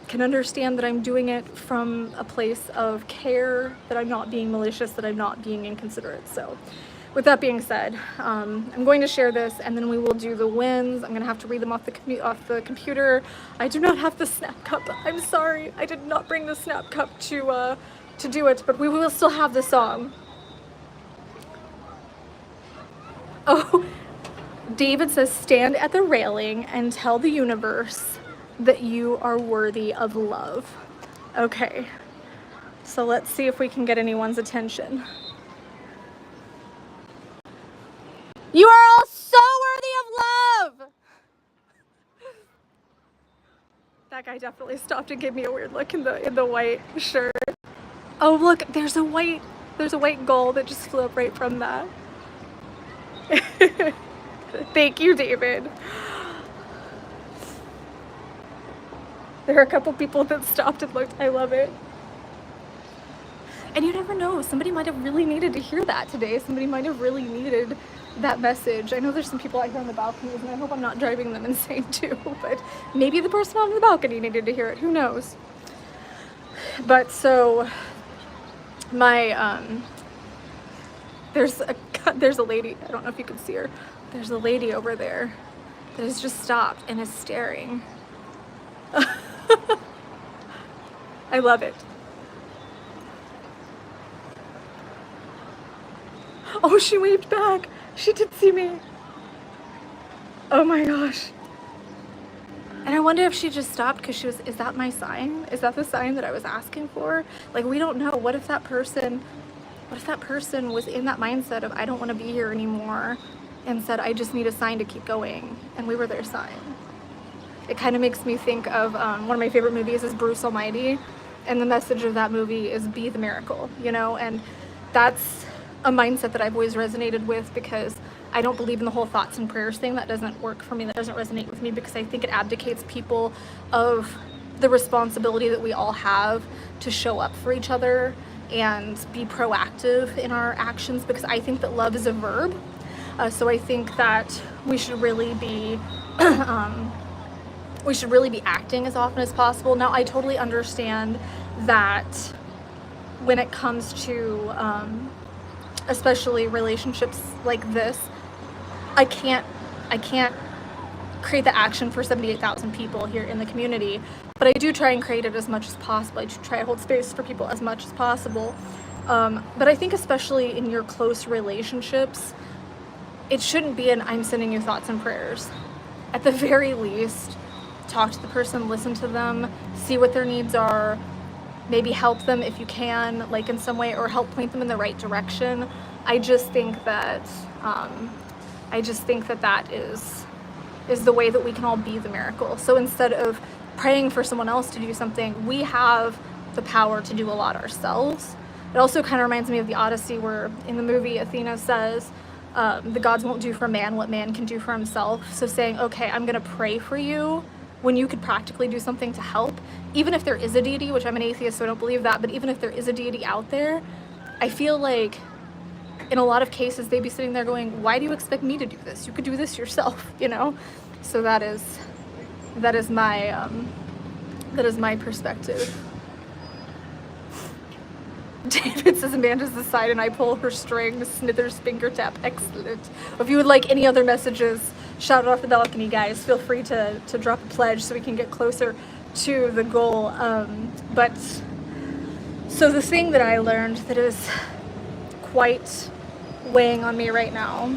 can understand that I'm doing it from a place of care, that I'm not being malicious, that I'm not being inconsiderate. So with that being said, I'm going to share this, and then we will do the wins. I'm going to have to read them off the computer. I do not have the snap cup. I'm sorry. I did not bring the snap cup to do it, but we will still have the song. Oh, David says, stand at the railing and tell the universe that you are worthy of love. Okay, so let's see if we can get anyone's attention. You are all so worthy of love! That guy definitely stopped and gave me a weird look in the white shirt. Oh look, there's a white gull that just flew up right from that. Thank you, David. There are a couple people that stopped and looked. I love it. And you never know, somebody might have really needed to hear that today. Somebody might have really needed that message. I know there's some people out here on the balconies, and I hope I'm not driving them insane too, but maybe the person on the balcony needed to hear it. Who knows? But so my there's a lady, I don't know if you can see her. There's a lady over there that has just stopped and is staring. I love it. Oh, she waved back. She did see me. Oh my gosh. And I wonder if she just stopped because is that my sign? Is that the sign that I was asking for? Like, we don't know. What if that person was in that mindset of, I don't want to be here anymore, and said, I just need a sign to keep going, and we were their sign. It kind of makes me think of one of my favorite movies is Bruce Almighty, and the message of that movie is be the miracle, and that's a mindset that I've always resonated with, because I don't believe in the whole thoughts and prayers thing. That doesn't work for me. That doesn't resonate with me, because I think it abdicates people of the responsibility that we all have to show up for each other and be proactive in our actions, because I think that love is a verb. So I think that we should really be acting as often as possible. Now, I totally understand that when it comes to especially relationships like this, I can't create the action for 78,000 people here in the community, but I do try and create it as much as possible. I do try to hold space for people as much as possible. But I think especially in your close relationships, it shouldn't be an I'm sending you thoughts and prayers. At the very least, talk to the person, listen to them, see what their needs are, maybe help them if you can, like in some way, or help point them in the right direction. I just think that that is the way that we can all be the miracle. So instead of praying for someone else to do something, we have the power to do a lot ourselves. It also kind of reminds me of the Odyssey, where in the movie Athena says, the gods won't do for man what man can do for himself. So saying, okay, I'm gonna pray for you, when you could practically do something to help, even if there is a deity, which I'm an atheist, so I don't believe that, but even if there is a deity out there, I feel like in a lot of cases they'd be sitting there going, why do you expect me to do this? You could do this yourself, So that is my perspective. David says Amanda's the side and I pull her string. Smithers finger tap. Excellent. If you would like any other messages, shout it off the balcony, guys. Feel free to drop a pledge so we can get closer to the goal. But so the thing that I learned that is quite weighing on me right now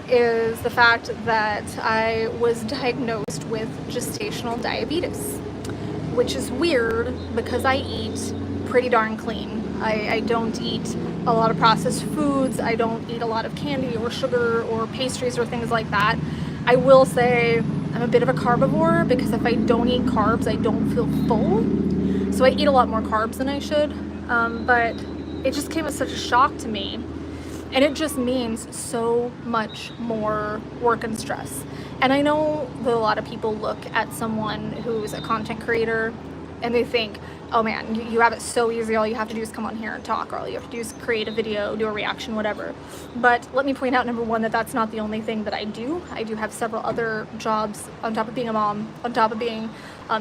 is the fact that I was diagnosed with gestational diabetes, which is weird because I eat pretty darn clean. I don't eat a lot of processed foods. I don't eat a lot of candy or sugar or pastries or things like that. I will say I'm a bit of a carbivore because if I don't eat carbs, I don't feel full. So I eat a lot more carbs than I should. But it just came as such a shock to me. And it just means so much more work and stress. And I know that a lot of people look at someone who's a content creator and they think, oh man, you have it so easy. All you have to do is come on here and talk, or all you have to do is create a video, do a reaction, whatever. But let me point out, number one, that that's not the only thing that I do. I do have several other jobs on top of being a mom, on top of being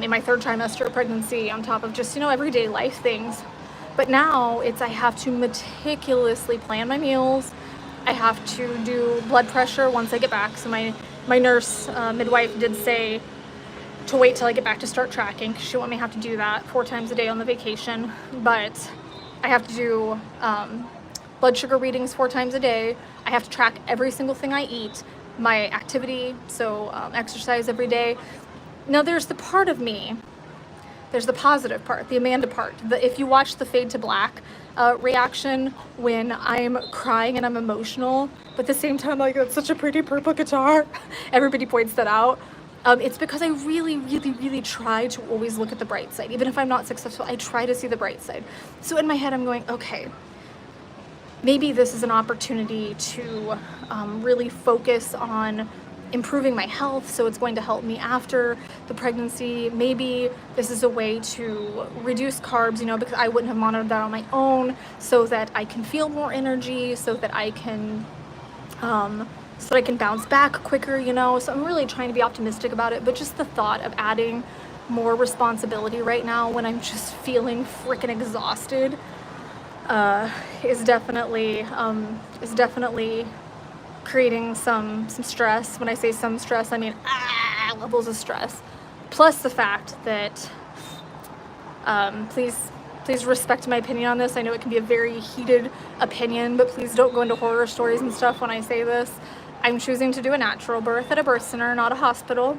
in my 3rd trimester of pregnancy, on top of just, everyday life things. But now I have to meticulously plan my meals. I have to do blood pressure once I get back. So my nurse, midwife did say to wait till I get back to start tracking, because she didn't want me to have to do that 4 times a day on the vacation. But I have to do blood sugar readings 4 times a day. I have to track every single thing I eat, my activity, so exercise every day. Now there's the part of me, there's the positive part, the Amanda part. If you watch the fade to black reaction when I'm crying and I'm emotional, but at the same time, like, that's such a pretty purple guitar. Everybody points that out. It's because I really, really, really try to always look at the bright side. Even if I'm not successful, I try to see the bright side. So in my head, I'm going, okay, maybe this is an opportunity to really focus on improving my health, so it's going to help me after the pregnancy. Maybe this is a way to reduce carbs, because I wouldn't have monitored that on my own, so that I can feel more energy, so that I can bounce back quicker, So I'm really trying to be optimistic about it, but just the thought of adding more responsibility right now when I'm just feeling freaking exhausted is definitely creating some stress. When I say some stress, I mean levels of stress. Plus the fact that, please respect my opinion on this. I know it can be a very heated opinion, but please don't go into horror stories and stuff when I say this. I'm choosing to do a natural birth at a birth center, not a hospital.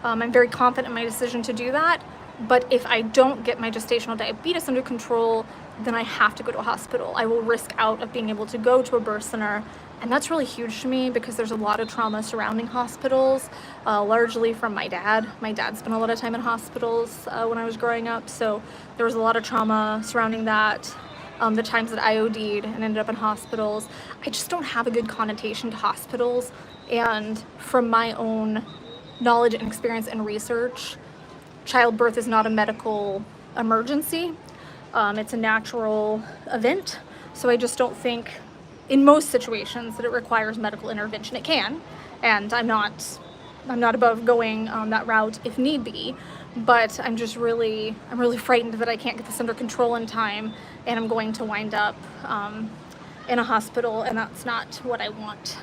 I'm very confident in my decision to do that. But if I don't get my gestational diabetes under control, then I have to go to a hospital. I will risk out of being able to go to a birth center. And that's really huge to me because there's a lot of trauma surrounding hospitals, largely from my dad. My dad spent a lot of time in hospitals when I was growing up, so there was a lot of trauma surrounding that. The times that I OD'd and ended up in hospitals, I just don't have a good connotation to hospitals. And from my own knowledge and experience and research, childbirth is not a medical emergency. It's a natural event, so I just don't think in most situations that it requires medical intervention. It can, and I'm not above going that route if need be, but I'm really frightened that I can't get this under control in time, and I'm going to wind up in a hospital, and that's not what I want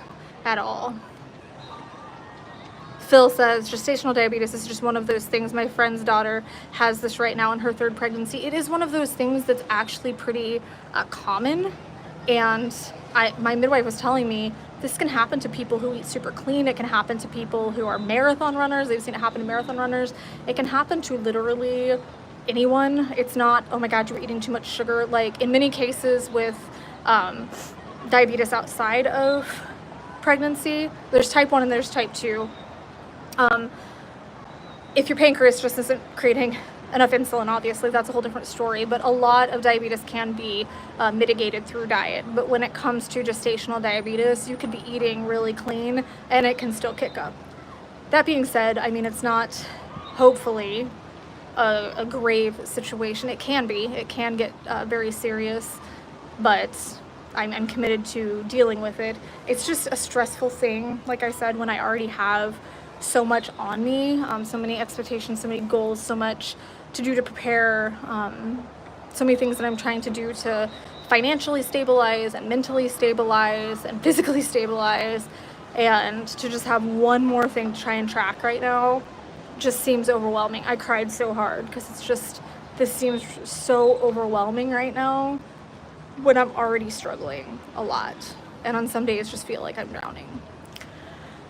at all. Phil says, gestational diabetes is just one of those things. My friend's daughter has this right now in her 3rd pregnancy. It is one of those things that's actually pretty common. And my midwife was telling me this can happen to people who eat super clean. It can happen to people who are marathon runners. They've seen it happen to marathon runners. It can happen to literally anyone. It's not, oh my God, you're eating too much sugar. Like in many cases with diabetes outside of pregnancy, there's type 1 and there's type 2. If your pancreas just isn't creating enough insulin, obviously that's a whole different story, but a lot of diabetes can be mitigated through diet. But when it comes to gestational diabetes, you could be eating really clean and it can still kick up. That being said, I mean, it's not, hopefully, a grave situation. It can get very serious, but I'm committed to dealing with it. It's just a stressful thing, like I said, when I already have so much on me, so many expectations, so many goals, so much to do to prepare, so many things that I'm trying to do to financially stabilize and mentally stabilize and physically stabilize, and to just have one more thing to try and track right now just seems overwhelming. I cried so hard because it's just, this seems so overwhelming right now when I'm already struggling a lot, and on some days just feel like I'm drowning.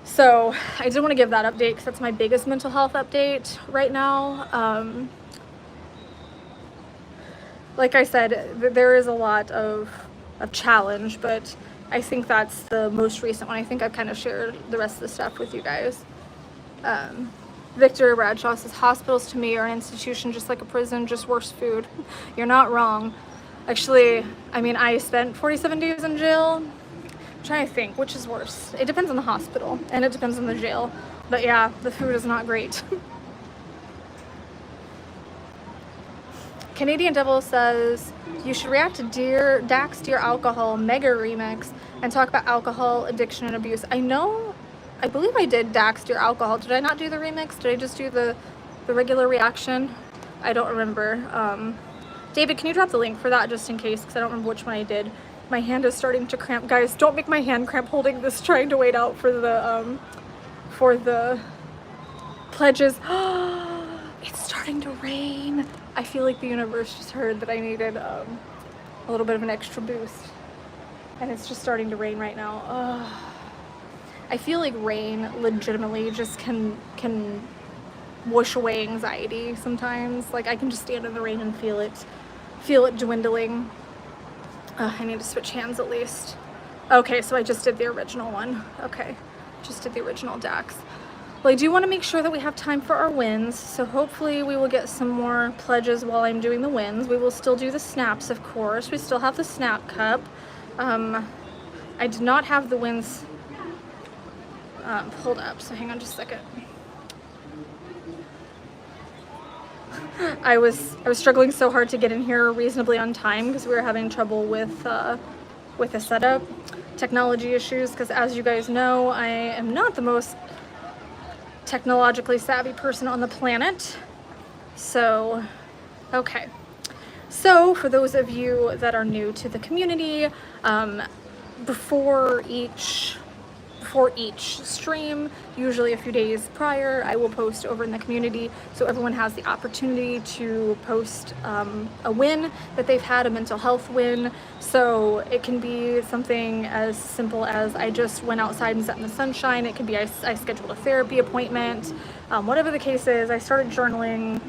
So I did want to give that update because that's my biggest mental health update right now. Like I said, there is a lot of challenge, but I think that's the most recent one. I think I've kind of shared the rest of the stuff with you guys. Victor Bradshaw says, hospitals to me are an institution just like a prison, just worse food. You're not wrong. Actually, I mean, I spent 47 days in jail. I'm trying to think, which is worse? It depends on the hospital, and it depends on the jail. But yeah, the food is not great. Canadian Devil says, you should react to Dax Dear Alcohol Mega Remix and talk about alcohol addiction and abuse. I believe I did Dax Dear Alcohol. Did I not do the remix? Did I just do the regular reaction? I don't remember. David, can you drop the link for that just in case? Because I don't remember which one I did. My hand is starting to cramp. Guys, don't make my hand cramp holding this, trying to wait out for the pledges. It's starting to rain. I feel like the universe just heard that I needed a little bit of an extra boost. And it's just starting to rain right now. I feel like rain legitimately just can wash away anxiety sometimes. Like I can just stand in the rain and feel it dwindling. I need to switch hands at least. Okay, so I just did the original one. Okay, just did the original Dax. Well, I do want to make sure that we have time for our wins, so hopefully we will get some more pledges while I'm doing the wins. We will still do the snaps, of course. We still have the snap cup. I did not have the wins pulled up, so hang on just a second. I was struggling so hard to get in here reasonably on time because we were having trouble with the setup, technology issues, because as you guys know, I am not the most technologically savvy person on the planet. So, okay. So for those of you that are new to the community, before each stream, usually a few days prior, I will post over in the community so everyone has the opportunity to post a win that they've had, a mental health win. So it can be something as simple as I just went outside and sat in the sunshine. It could be I scheduled a therapy appointment, whatever the case is. I started journaling,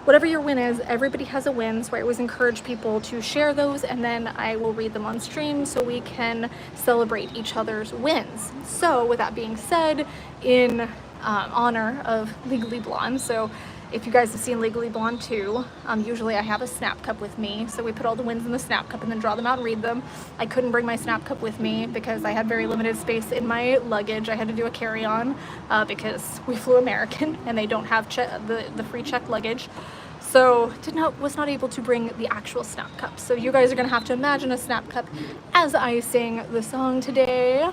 whatever your win is, everybody has a win, so I always encourage people to share those, and then I will read them on stream so we can celebrate each other's wins. So with that being said, in honor of Legally Blonde, so if you guys have seen Legally Blonde 2, usually I have a snap cup with me, so we put all the wins in the snap cup and then draw them out and read them. I couldn't bring my snap cup with me because I had very limited space in my luggage. I had to do a carry-on because we flew American and they don't have the free check luggage. So was not able to bring the actual snap cup. So you guys are gonna have to imagine a snap cup as I sing the song today.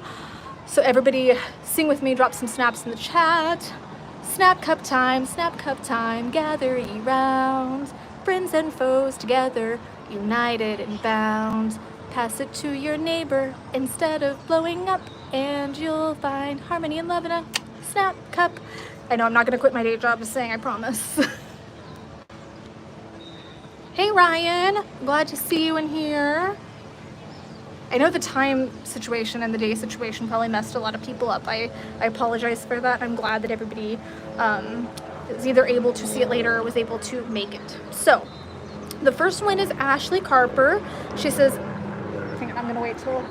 So everybody sing with me, drop some snaps in the chat. Snap cup time, gather ye round. Friends and foes together, united and bound. Pass it to your neighbor instead of blowing up, and you'll find harmony and love in a snap cup. I know I'm not gonna quit my day job of saying, I promise. Hey Ryan, glad to see you in here. I know the time situation and the day situation probably messed a lot of people up. I apologize for that. I'm glad that everybody is either able to see it later or was able to make it. So the first one is Ashley Carper. She says, hang on, I'm gonna wait till,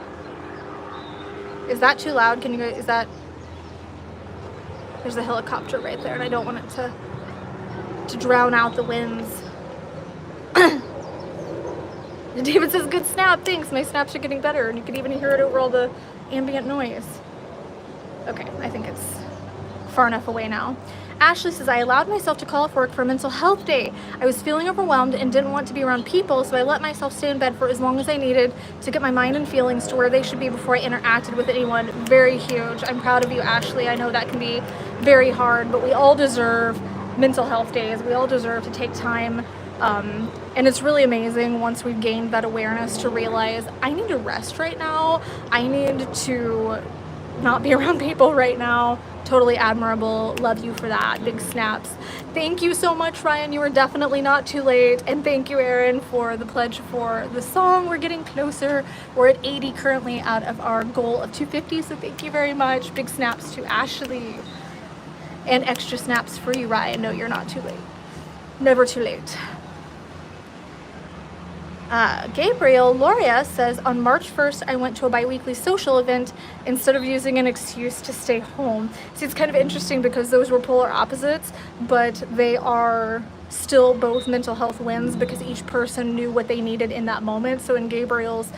is that too loud? Can you guys, is that, there's a helicopter right there and I don't want it to drown out the winds. David says, good snap, thanks. My snaps are getting better, and you can even hear it over all the ambient noise. Okay, I think it's far enough away now. Ashley says, I allowed myself to call off work for a mental health day. I was feeling overwhelmed and didn't want to be around people, so I let myself stay in bed for as long as I needed to get my mind and feelings to where they should be before I interacted with anyone. Very huge. I'm proud of you, Ashley. I know that can be very hard, but we all deserve mental health days. We all deserve to take time. And it's really amazing once we've gained that awareness to realize I need to rest right now. I need to not be around people right now. Totally admirable. Love you for that. Big snaps. Thank you so much, Ryan. You were definitely not too late. And thank you, Erin, for the pledge for the song. We're getting closer. We're at 80 currently out of our goal of 250. So thank you very much. Big snaps to Ashley. And extra snaps for you, Ryan. No, you're not too late. Never too late. Gabriel Loria says, on March 1st, I went to a bi-weekly social event instead of using an excuse to stay home. See, it's kind of interesting because those were polar opposites, but they are still both mental health wins because each person knew what they needed in that moment. So in Gabriel's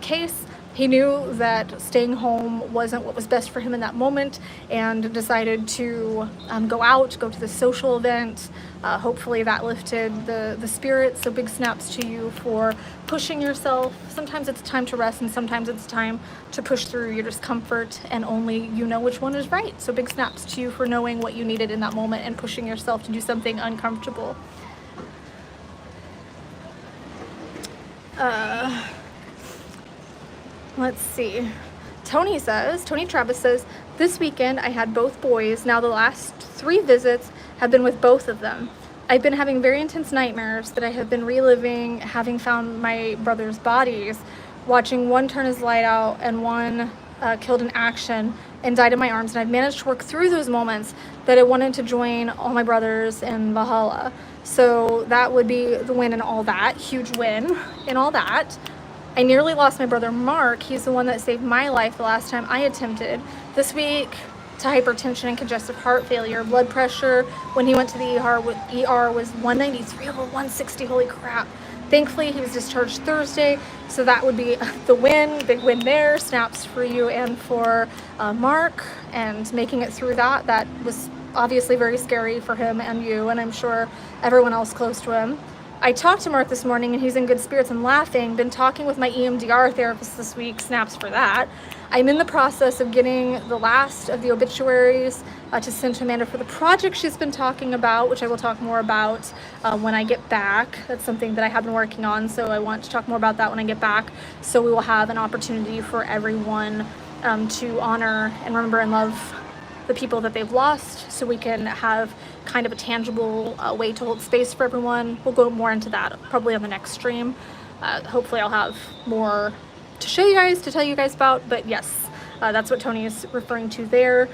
case, he knew that staying home wasn't what was best for him in that moment and decided to go out, go to the social event. Hopefully that lifted the spirit. So big snaps to you for pushing yourself. Sometimes it's time to rest and sometimes it's time to push through your discomfort, and only you know which one is right. So big snaps to you for knowing what you needed in that moment and pushing yourself to do something uncomfortable. Let's see. Tony Travis says, this weekend I had both boys. Now the last 3 visits have been with both of them. I've been having very intense nightmares that I have been reliving, having found my brother's bodies, watching one turn his light out and one killed in action and died in my arms. And I've managed to work through those moments that I wanted to join all my brothers in Valhalla. So that would be the win in all that. Huge win in all that. I nearly lost my brother Mark. He's the one that saved my life the last time I attempted. This week, to hypertension and congestive heart failure. Blood pressure when he went to the ER was 193 over 160. Holy crap. Thankfully, he was discharged Thursday, so that would be the win. Big win there. Snaps for you and for Mark, and making it through that. That was obviously very scary for him and you, and I'm sure everyone else close to him. I talked to Mark this morning and he's in good spirits and laughing. Been talking with my EMDR therapist this week. Snaps for that. I'm in the process of getting the last of the obituaries to send to Amanda for the project she's been talking about, which I will talk more about when I get back. That's something that I have been working on, so I want to talk more about that when I get back. So we will have an opportunity for everyone to honor and remember and love the people that they've lost, so we can have kind of a tangible way to hold space for everyone. We'll go more into that probably on the next stream. Hopefully I'll have more to show you guys, to tell you guys about, but yes, that's what Tony is referring to there.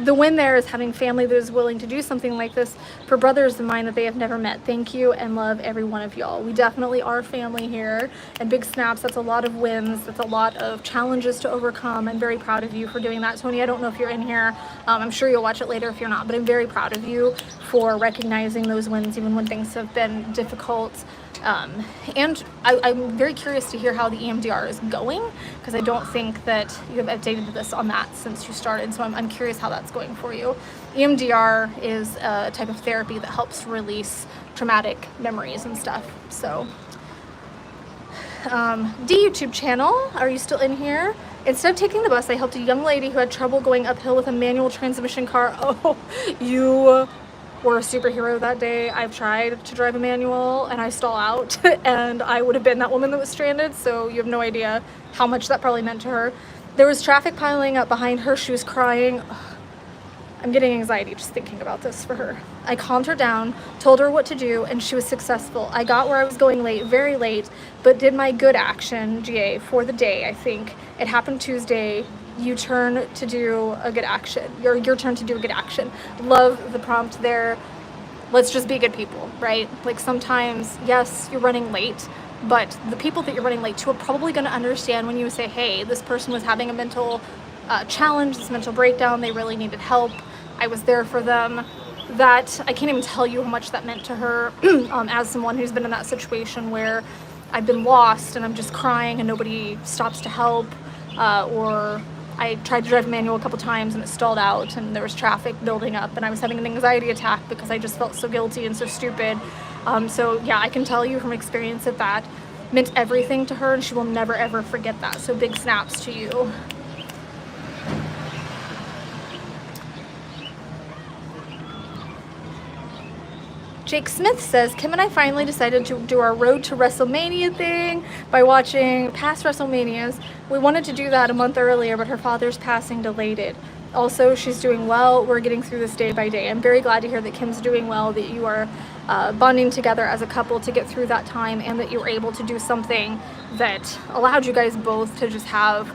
The win there is having family that is willing to do something like this for brothers of mine that they have never met. Thank you and love every one of y'all. We definitely are family here, and big snaps. That's a lot of wins. That's a lot of challenges to overcome. I'm very proud of you for doing that. Tony, I don't know if you're in here. I'm sure you'll watch it later if you're not, but I'm very proud of you for recognizing those wins even when things have been difficult. And I'm very curious to hear how the EMDR is going, because I don't think that you have updated this on that since you started, so I'm curious how that's going for you. EMDR is a type of therapy that helps release traumatic memories and stuff. So D YouTube channel, are you still in here? Instead of taking the bus, I helped a young lady who had trouble going uphill with a manual transmission car. Oh, you were a superhero that day. I've tried to drive a manual and I stall out and I would have been that woman that was stranded, so you have no idea how much that probably meant to her. There was traffic piling up behind her. She was crying. I'm getting anxiety just thinking about this for her. I calmed her down, told her what to do, and she was successful. I got where I was going late, very late, but did my good action, GA, for the day, I think. It happened Tuesday. You turn to do a good action. Your turn to do a good action. Love the prompt there. Let's just be good people, right? Like sometimes, yes, you're running late, but the people that you're running late to are probably going to understand when you say, hey, this person was having a mental challenge, this mental breakdown, they really needed help. I was there for them. That, I can't even tell you how much that meant to her as someone who's been in that situation where I've been lost and I'm just crying and nobody stops to help, or I tried to drive manual a couple times and it stalled out and there was traffic building up and I was having an anxiety attack because I just felt so guilty and so stupid. So yeah, I can tell you from experience that that meant everything to her and she will never ever forget that. So big snaps to you. Jake Smith says, Kim and I finally decided to do our Road to WrestleMania thing by watching past WrestleManias. We wanted to do that a month earlier, but her father's passing delayed it. Also, she's doing well. We're getting through this day by day. I'm very glad to hear that Kim's doing well, that you are bonding together as a couple to get through that time, and that you were able to do something that allowed you guys both to just have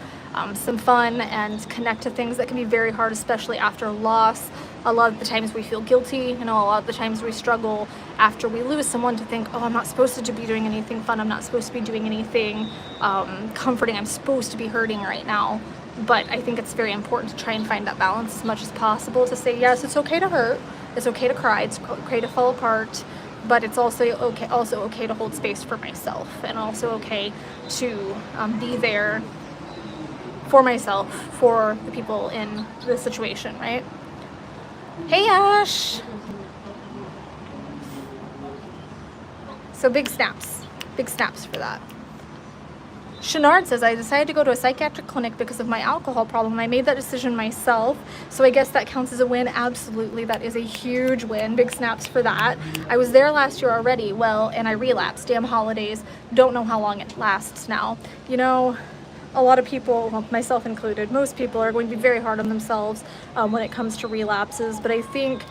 some fun and connect to things that can be very hard, especially after loss. A lot of the times we feel guilty, you know, a lot of the times we struggle after we lose someone to think, oh, I'm not supposed to be doing anything fun, I'm not supposed to be doing anything comforting, I'm supposed to be hurting right now. But I think it's very important to try and find that balance as much as possible, to say, yes, it's okay to hurt, it's okay to cry, it's okay to fall apart, but it's also okay to hold space for myself, and also okay to be there for myself, for the people in the situation, right? Hey, Ash! So big snaps for that. Shenard says, I decided to go to a psychiatric clinic because of my alcohol problem. I made that decision myself, so I guess that counts as a win. Absolutely, that is a huge win. Big snaps for that. I was there last year already, well, and I relapsed. Damn holidays. Don't know how long it lasts now. You know, a lot of people, well, myself included, most people are going to be very hard on themselves when it comes to relapses, but I think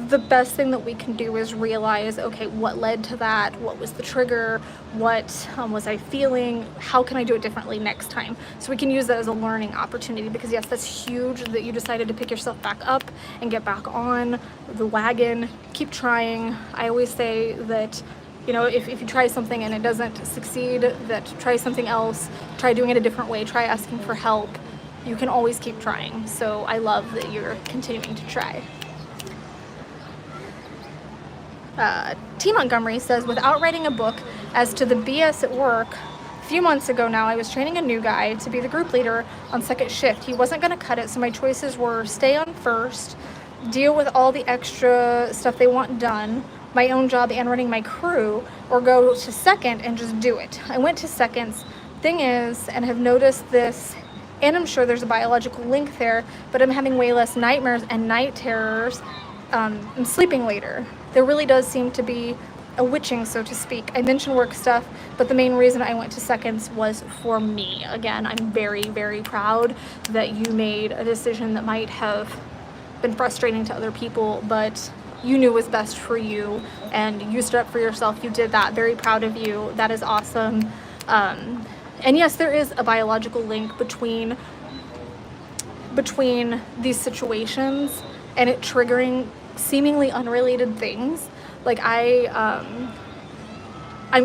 the best thing that we can do is realize, okay, what led to that? What was the trigger? What was I feeling? How can I do it differently next time? So we can use that as a learning opportunity, because yes, that's huge that you decided to pick yourself back up and get back on the wagon. Keep trying. I always say that, you know, if you try something and it doesn't succeed, that try something else, try doing it a different way, try asking for help. You can always keep trying. So I love that you're continuing to try. T. Montgomery says, without writing a book as to the BS at work, a few months ago now, I was training a new guy to be the group leader on second shift. He wasn't going to cut it, so my choices were stay on first, deal with all the extra stuff they want done, my own job and running my crew, or go to second and just do it. I went to seconds. Thing is, and have noticed this, and I'm sure there's a biological link there, but I'm having way less nightmares and night terrors and sleeping later. There really does seem to be a witching, so to speak. I mentioned work stuff, but the main reason I went to seconds was for me. Again, I'm very, very proud that you made a decision that might have been frustrating to other people, but you knew was best for you and you stood up for yourself. You did that. Very proud of you. That is awesome. And yes, there is a biological link between these situations and it triggering seemingly unrelated things. Like I'm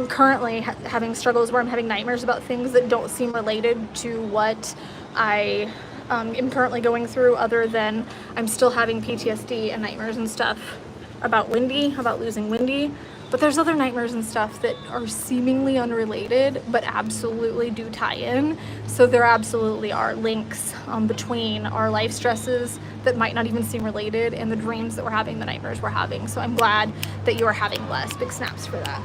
currently having struggles where I'm having nightmares about things that don't seem related to what I am currently going through, other than I'm still having PTSD and nightmares and stuff about Wendy, about losing Wendy. But there's other nightmares and stuff that are seemingly unrelated, but absolutely do tie in. So there absolutely are links between our life stresses that might not even seem related and the dreams that we're having, the nightmares we're having. So I'm glad that you are having less. Big snaps for that.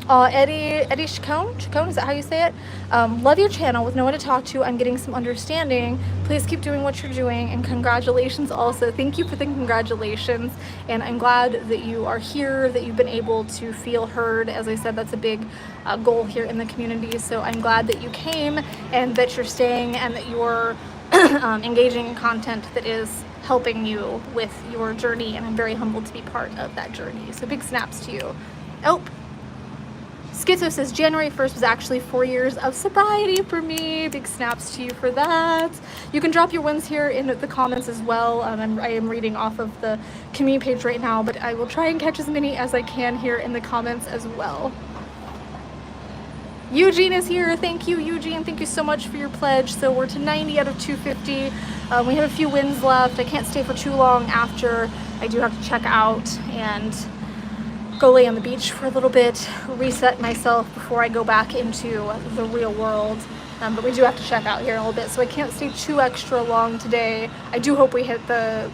Eddie Chacon, is that how you say it? Love your channel. With no one to talk to, I'm getting some understanding. Please keep doing what you're doing, and congratulations also. Thank you for the congratulations, and I'm glad that you are here, that you've been able to feel heard. As I said, that's a big goal here in the community, so I'm glad that you came and that you're staying and that you're engaging in content that is helping you with your journey, and I'm very humbled to be part of that journey. So big snaps to you. Oh, Schizo says, January 1st was actually 4 years of sobriety for me. Big snaps to you for that. You can drop your wins here in the comments as well. I am reading off of the community page right now, but I will try and catch as many as I can here in the comments as well. Eugene is here. Thank you, Eugene. Thank you so much for your pledge. So we're to 90 out of 250. We have a few wins left. I can't stay for too long after. I do have to check out and go lay on the beach for a little bit, reset myself before I go back into the real world. but we do have to check out here in a little bit, so I can't stay too extra long today. I do hope we hit the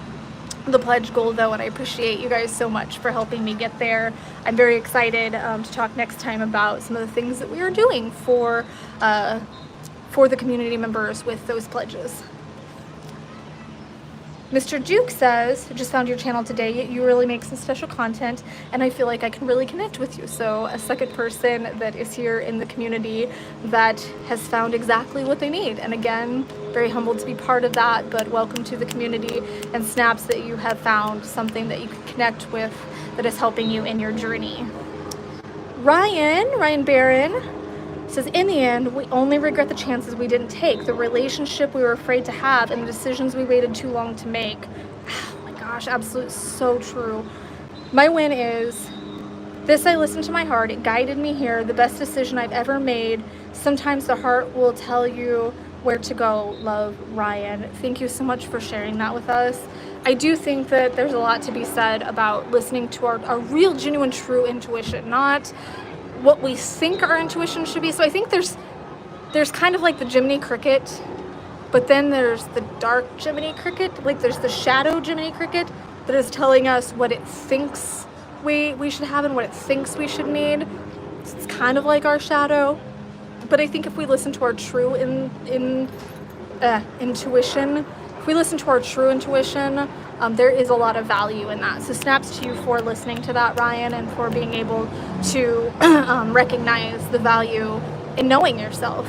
pledge goal though, and I appreciate you guys so much for helping me get there. I'm very excited to talk next time about some of the things that we are doing for the community members with those pledges. Mr. Juke says, just found your channel today. You really make some special content and I feel like I can really connect with you. So a second person that is here in the community that has found exactly what they need. And again, very humbled to be part of that, but welcome to the community, and snaps that you have found something that you can connect with that is helping you in your journey. Ryan Barron says, in the end, we only regret the chances we didn't take, the relationship we were afraid to have, and the decisions we waited too long to make. Oh my gosh, absolutely so true. My win is this: I listened to my heart. It guided me here. The best decision I've ever made. Sometimes the heart will tell you where to go. Love, Ryan. Thank you so much for sharing that with us. I do think that there's a lot to be said about listening to our real, genuine, true intuition, not what we think our intuition should be. So I think there's kind of like the Jiminy Cricket, but then there's the dark Jiminy Cricket, like there's the shadow Jiminy Cricket that is telling us what it thinks we should have and what it thinks we should need. It's kind of like our shadow, but I think if we listen to our true intuition, if we listen to our true intuition, there is a lot of value in that. So snaps to you for listening to that, Ryan, and for being able to recognize the value in knowing yourself.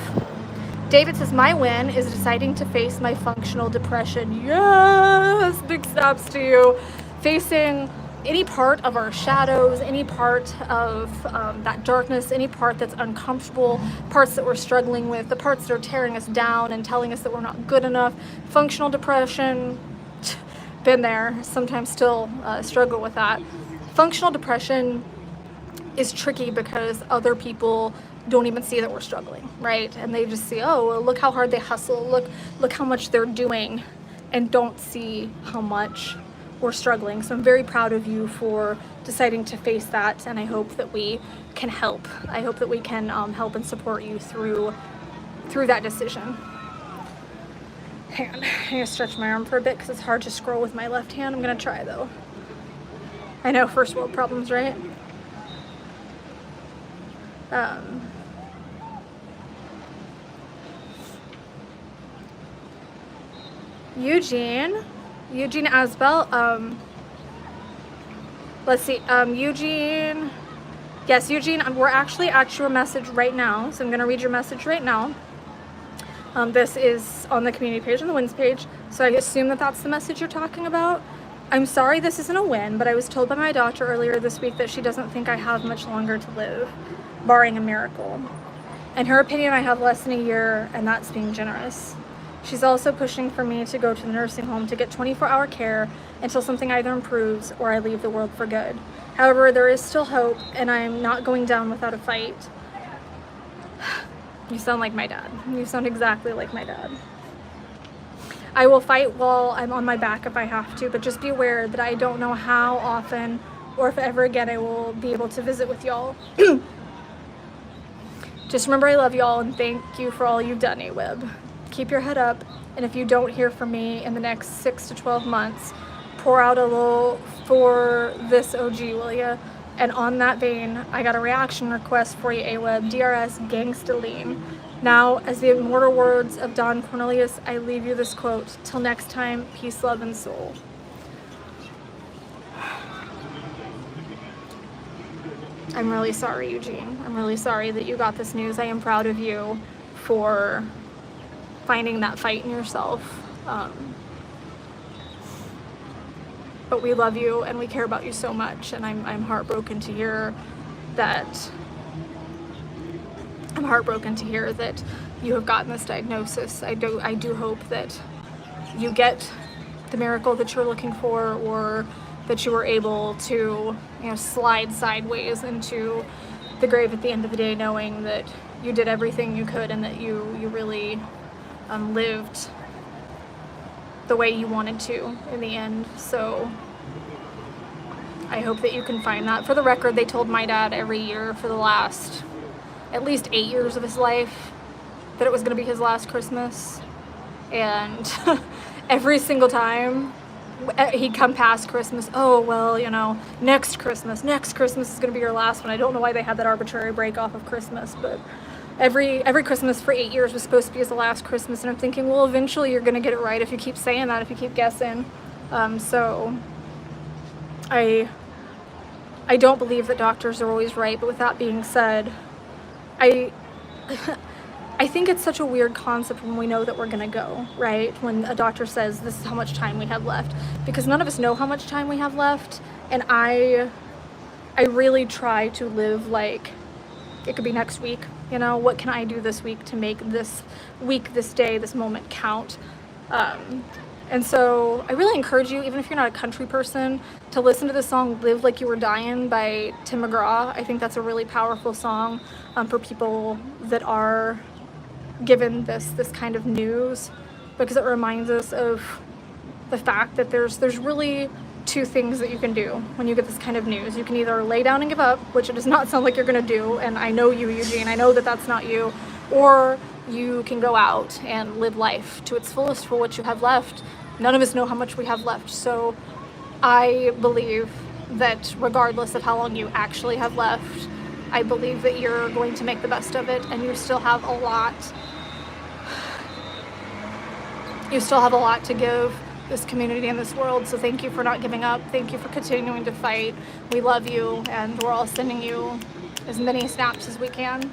David says, my win is deciding to face my functional depression. Yes, big snaps to you. Facing any part of our shadows, any part of that darkness, any part that's uncomfortable, parts that we're struggling with, the parts that are tearing us down and telling us that we're not good enough. Functional depression, been there, sometimes still struggle with that. Functional depression is tricky because other people don't even see that we're struggling, right? And they just see, oh, well, look how hard they hustle, look how much they're doing, and don't see how much we're struggling. So I'm very proud of you for deciding to face that, and I hope that we can help. I hope that we can help and support you through that decision. Hang on, I'm gonna stretch my arm for a bit because it's hard to scroll with my left hand. I'm gonna try though. I know, first world problems, right? Eugene Asbel, let's see, Eugene, yes, Eugene, we're actually at your message right now, so I'm gonna read your message right now. This is on the community page, on the wins page, so I assume that that's the message you're talking about. I'm sorry this isn't a win, but I was told by my doctor earlier this week that she doesn't think I have much longer to live, barring a miracle. In her opinion, I have less than a year, and that's being generous. She's also pushing for me to go to the nursing home to get 24-hour care until something either improves or I leave the world for good. However, there is still hope, and I'm not going down without a fight. You sound like my dad. You sound exactly like my dad. I will fight while I'm on my back if I have to, but just be aware that I don't know how often or if ever again I will be able to visit with y'all. Just remember I love y'all and thank you for all you've done, AWeb. Keep your head up, and if you don't hear from me in the next 6 to 12 months, pour out a little for this OG, will ya? And on that vein, I got a reaction request for you, AWeb, DRS Gangsta Lean. Now, as the immortal words of Don Cornelius, I leave you this quote. Till next time, peace, love, and soul. I'm really sorry, Eugene. I'm really sorry that you got this news. I am proud of you for finding that fight in yourself. But we love you and we care about you so much, and I'm heartbroken to hear that. I'm heartbroken to hear that you have gotten this diagnosis. I do hope that you get the miracle that you're looking for, or that you were able to, slide sideways into the grave at the end of the day, knowing that you did everything you could and that you really lived the way you wanted to in the end. So I hope that you can find that. For the record, they told my dad every year for the last at least 8 years of his life that it was going to be his last Christmas, and every single time he'd come past Christmas, oh, well, you know, next Christmas is going to be your last one. I don't know why they had that arbitrary break off of Christmas, but every Christmas for 8 years was supposed to be his last Christmas, and I'm thinking, well, eventually you're going to get it right if you keep saying that, if you keep guessing. So I don't believe that doctors are always right, but with that being said, I think it's such a weird concept when we know that we're gonna go, right? When a doctor says this is how much time we have left, because none of us know how much time we have left, and I really try to live like it could be next week, you know? What can I do this week to make this week, this day, this moment count? And so I really encourage you, even if you're not a country person, to listen to the song Live Like You Were Dying by Tim McGraw. I think that's a really powerful song for people that are given this kind of news, because it reminds us of the fact that there's really two things that you can do when you get this kind of news. You can either lay down and give up, which it does not sound like you're going to do, and I know you, Eugene, I know that that's not you, or you can go out and live life to its fullest for what you have left. None of us know how much we have left, so I believe that regardless of how long you actually have left, I believe that you're going to make the best of it, and you still have a lot to give this community and this world. So thank you for not giving up. Thank you for continuing to fight. We love you, and we're all sending you as many snaps as we can.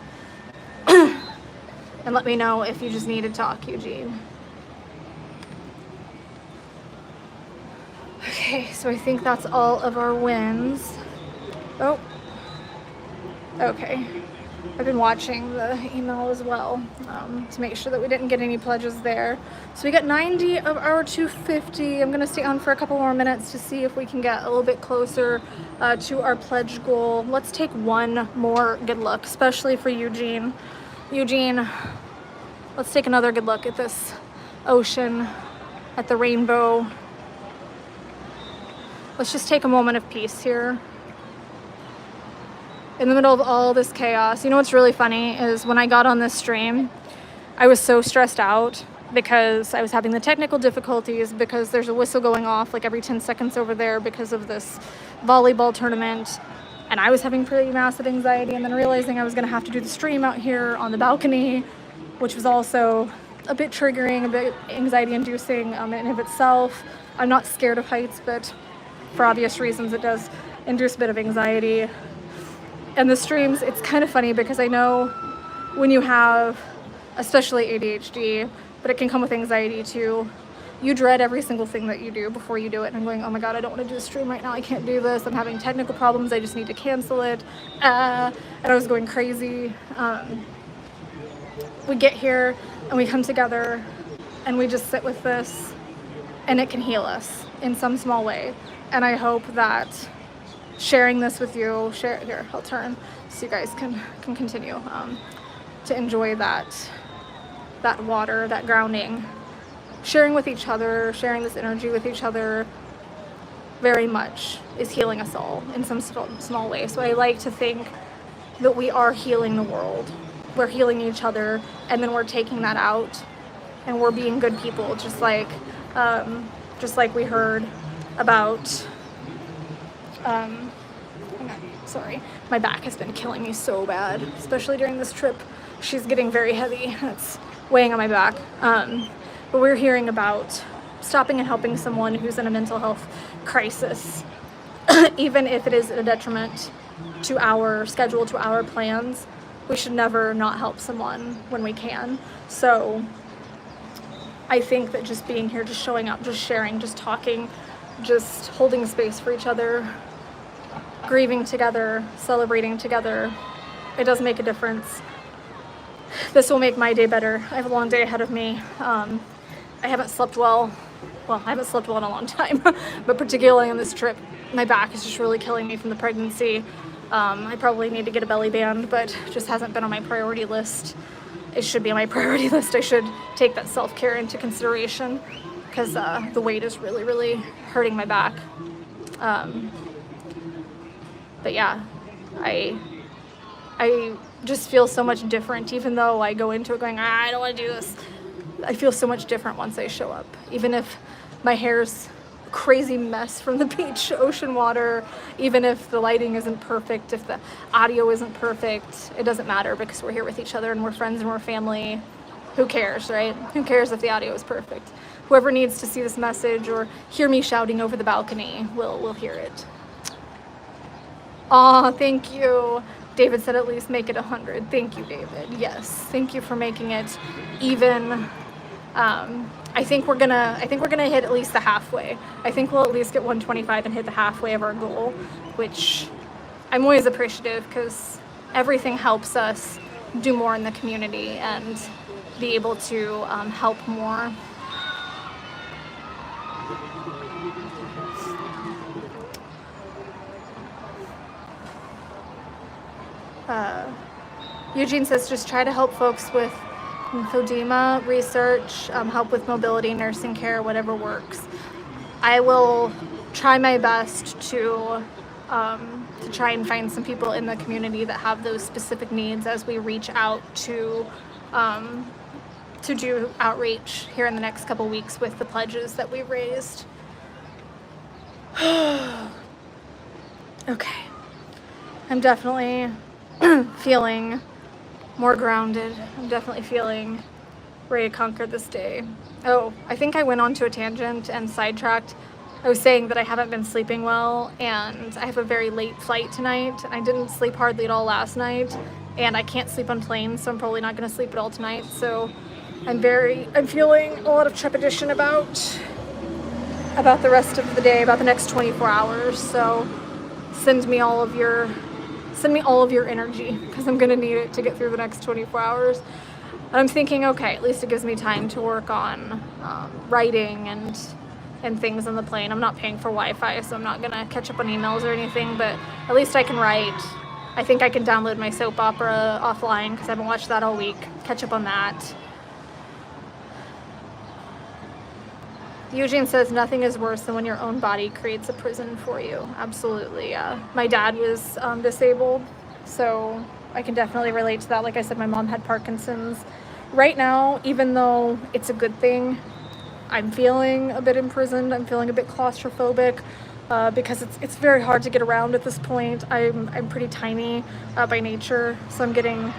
And let me know if you just need to talk, Eugene. Okay, so I think that's all of our wins. Oh, okay. I've been watching the email as well to make sure that we didn't get any pledges there. So we got 90 of our 250. I'm gonna stay on for a couple more minutes to see if we can get a little bit closer to our pledge goal. Let's take one more good look, especially for Eugene. Eugene, let's take another good look at this ocean, at the rainbow. Let's just take a moment of peace here. In the middle of all this chaos. You know what's really funny is when I got on this stream, I was so stressed out because I was having the technical difficulties, because there's a whistle going off like every 10 seconds over there because of this volleyball tournament. And I was having pretty massive anxiety, and then realizing I was gonna have to do the stream out here on the balcony, which was also a bit triggering, a bit anxiety inducing in and of itself. I'm not scared of heights, but for obvious reasons, it does induce a bit of anxiety. And the streams, it's kind of funny because I know when you have, especially ADHD, but it can come with anxiety too, you dread every single thing that you do before you do it. And I'm going, oh my God, I don't want to do a stream right now. I can't do this. I'm having technical problems. I just need to cancel it. And I was going crazy. We get here and we come together and we just sit with this, and it can heal us in some small way. And I hope that sharing this with you, here, I'll turn so you guys can continue to enjoy that water, that grounding, sharing with each other, sharing this energy with each other very much is healing us all in some small way. So I like to think that we are healing the world. We're healing each other, and then we're taking that out and we're being good people, just like we heard about sorry, my back has been killing me so bad, especially during this trip. She's getting very heavy. It's weighing on my back. But we're hearing about stopping and helping someone who's in a mental health crisis, even if it is a detriment to our schedule, to our plans. We should never not help someone when we can. So I think that just being here, just showing up, just sharing, just talking, just holding space for each other, grieving together, celebrating together, it does make a difference. This will make my day better. I have a long day ahead of me. I haven't slept well. Well, I haven't slept well in a long time, but particularly on this trip, my back is just really killing me from the pregnancy. I probably need to get a belly band, but just hasn't been on my priority list. It should be on my priority list. I should take that self-care into consideration, because the weight is really, really hurting my back. But yeah, I just feel so much different, even though I go into it going, I don't want to do this. I feel so much different once I show up, even if my hair's a crazy mess from the beach ocean water, even if the lighting isn't perfect, if the audio isn't perfect, it doesn't matter because we're here with each other and we're friends and we're family. Who cares, right? Who cares if the audio is perfect? Whoever needs to see this message or hear me shouting over the balcony will hear it. Aw, thank you. David said at least make it 100. Thank you, David. Yes, thank you for making it even. I think we're gonna hit at least the halfway. I think we'll at least get 125 and hit the halfway of our goal, which I'm always appreciative because everything helps us do more in the community and be able to help more. Eugene says just try to help folks with lymphedema research, help with mobility, nursing care, whatever works. I will try my best to try and find some people in the community that have those specific needs as we reach out to do outreach here in the next couple weeks with the pledges that we raised. Okay, I'm definitely feeling more grounded. I'm definitely feeling ready to conquer this day. Oh, I think I went on to a tangent and sidetracked. I was saying that I haven't been sleeping well and I have a very late flight tonight and I didn't sleep hardly at all last night and I can't sleep on planes, so I'm probably not gonna sleep at all tonight. So I'm feeling a lot of trepidation about the rest of the day, about the next 24 hours. So send me all of your energy because I'm gonna need it to get through the next 24 hours. And I'm thinking, okay, at least it gives me time to work on writing and things on the plane. I'm not paying for Wi-Fi, so I'm not gonna catch up on emails or anything, but at least I can write. I think I can download my soap opera offline because I haven't watched that all week. Catch up on that. Eugene says nothing is worse than when your own body creates a prison for you. Absolutely, yeah. My dad was disabled, so I can definitely relate to that. Like I said, my mom had Parkinson's. Right now, even though it's a good thing, I'm feeling a bit imprisoned. I'm feeling a bit claustrophobic because it's very hard to get around at this point. I'm pretty tiny by nature, so I'm getting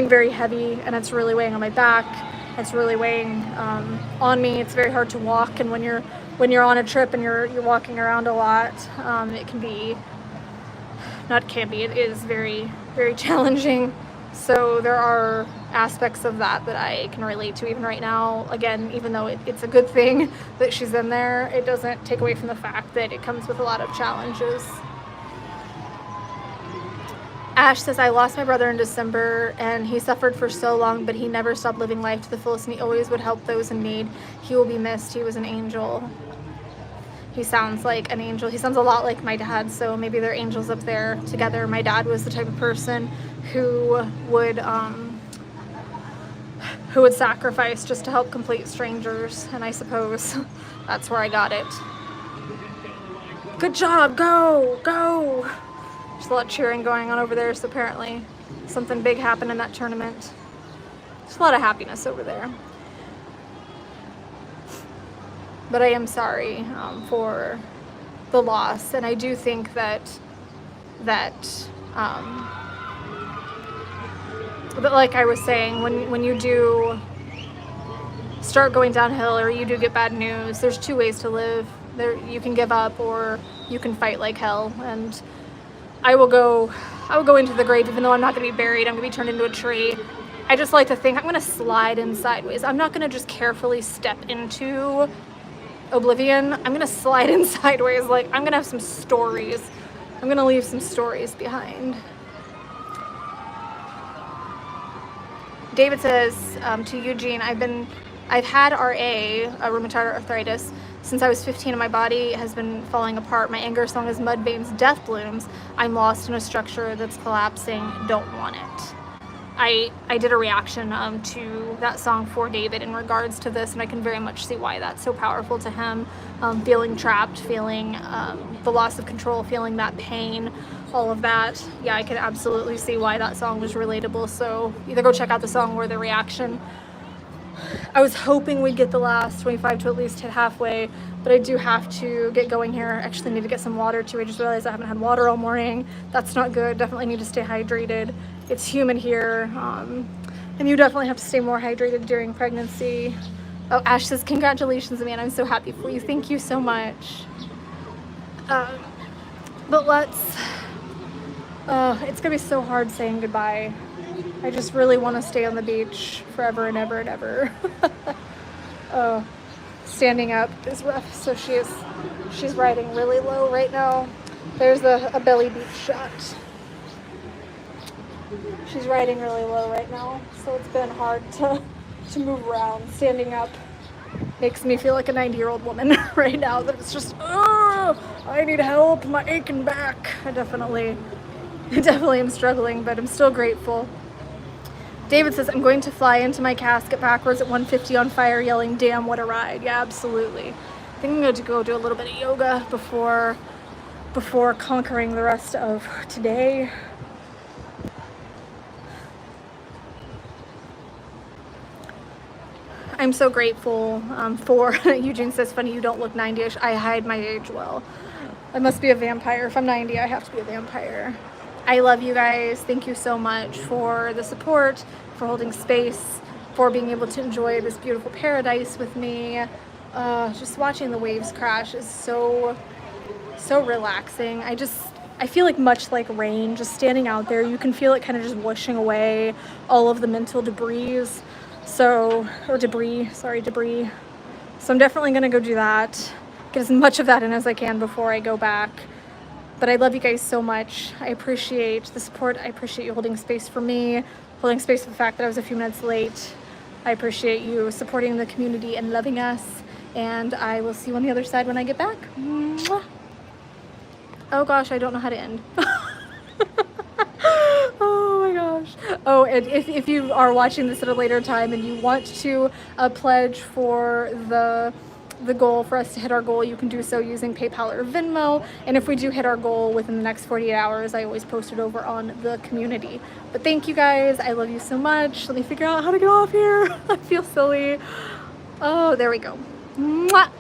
very heavy, and it's really weighing on my back. It's really weighing on me. It's very hard to walk, and when you're on a trip and you're walking around a lot, it is very, very challenging. So there are aspects of that I can relate to even right now. Again, even though it's a good thing that she's in there, it doesn't take away from the fact that it comes with a lot of challenges. Ash says, I lost my brother in December and he suffered for so long, but he never stopped living life to the fullest and he always would help those in need. He will be missed. He was an angel. He sounds like an angel. He sounds a lot like my dad, so maybe they're angels up there together. My dad was the type of person who would sacrifice just to help complete strangers, and I suppose that's where I got it. Good job, go, go! There's a lot of cheering going on over there, so apparently something big happened in that tournament. There's a lot of happiness over there. But I am sorry for the loss, and I do think that like I was saying, when you do start going downhill or you do get bad news, there's two ways to live. You can give up or you can fight like hell, and I will go into the grave even though I'm not going to be buried. I'm going to be turned into a tree. I just like to think I'm going to slide in sideways. I'm not going to just carefully step into oblivion. I'm going to slide in sideways. Like, I'm going to have some stories. I'm going to leave some stories behind. David says to Eugene, I've had RA, rheumatoid arthritis, since I was 15 and my body has been falling apart. My anger song is Mud Veins, Death Blooms. I'm lost in a structure that's collapsing, don't want it. I did a reaction to that song for David in regards to this, and I can very much see why that's so powerful to him. Feeling trapped, feeling the loss of control, feeling that pain. all of that. Yeah, I can absolutely see why that song was relatable. So either go check out the song or the reaction. I was hoping we'd get the last 25 to at least hit halfway, but I do have to get going here. Actually need to get some water too. I just realized I haven't had water all morning. That's not good. Definitely need to stay hydrated. It's humid here, and you definitely have to stay more hydrated during pregnancy. Oh, Ash says, congratulations, man. I'm so happy for you. Thank you so much. But it's gonna be so hard saying goodbye. I just really want to stay on the beach forever and ever and ever. Standing up is rough. So she's riding really low right now. There's a belly beach shot. She's riding really low right now, so it's been hard to move around. Standing up makes me feel like a 90-year-old woman right now, that it's just, I need help, my aching back. I definitely am struggling, but I'm still grateful. David says, I'm going to fly into my casket backwards at 150 on fire, yelling, damn, what a ride. Yeah, absolutely. I think I'm going to go do a little bit of yoga before conquering the rest of today. I'm so grateful for, Eugene says, funny, you don't look 90-ish. I hide my age well. I must be a vampire. If I'm 90, I have to be a vampire. I love you guys. Thank you so much for the support, for holding space, for being able to enjoy this beautiful paradise with me. Just watching the waves crash is so relaxing. I feel like much like rain, just standing out there, you can feel it kind of just washing away all of the mental debris. Debris. So I'm definitely gonna go do that, get as much of that in as I can before I go back. But I love you guys so much. I appreciate the support. I appreciate you holding space for me, holding space for the fact that I was a few minutes late. I appreciate you supporting the community and loving us. And I will see you on the other side when I get back. Mwah. Oh gosh, I don't know how to end. Oh my gosh. Oh, and if you are watching this at a later time and you want to pledge for the goal, for us to hit our goal, you can do so using PayPal or Venmo. And if we do hit our goal within the next 48 hours, I always post it over on the community. But thank you guys. I love you so much. Let me figure out how to get off here. I feel silly. Oh, there we go. Mwah.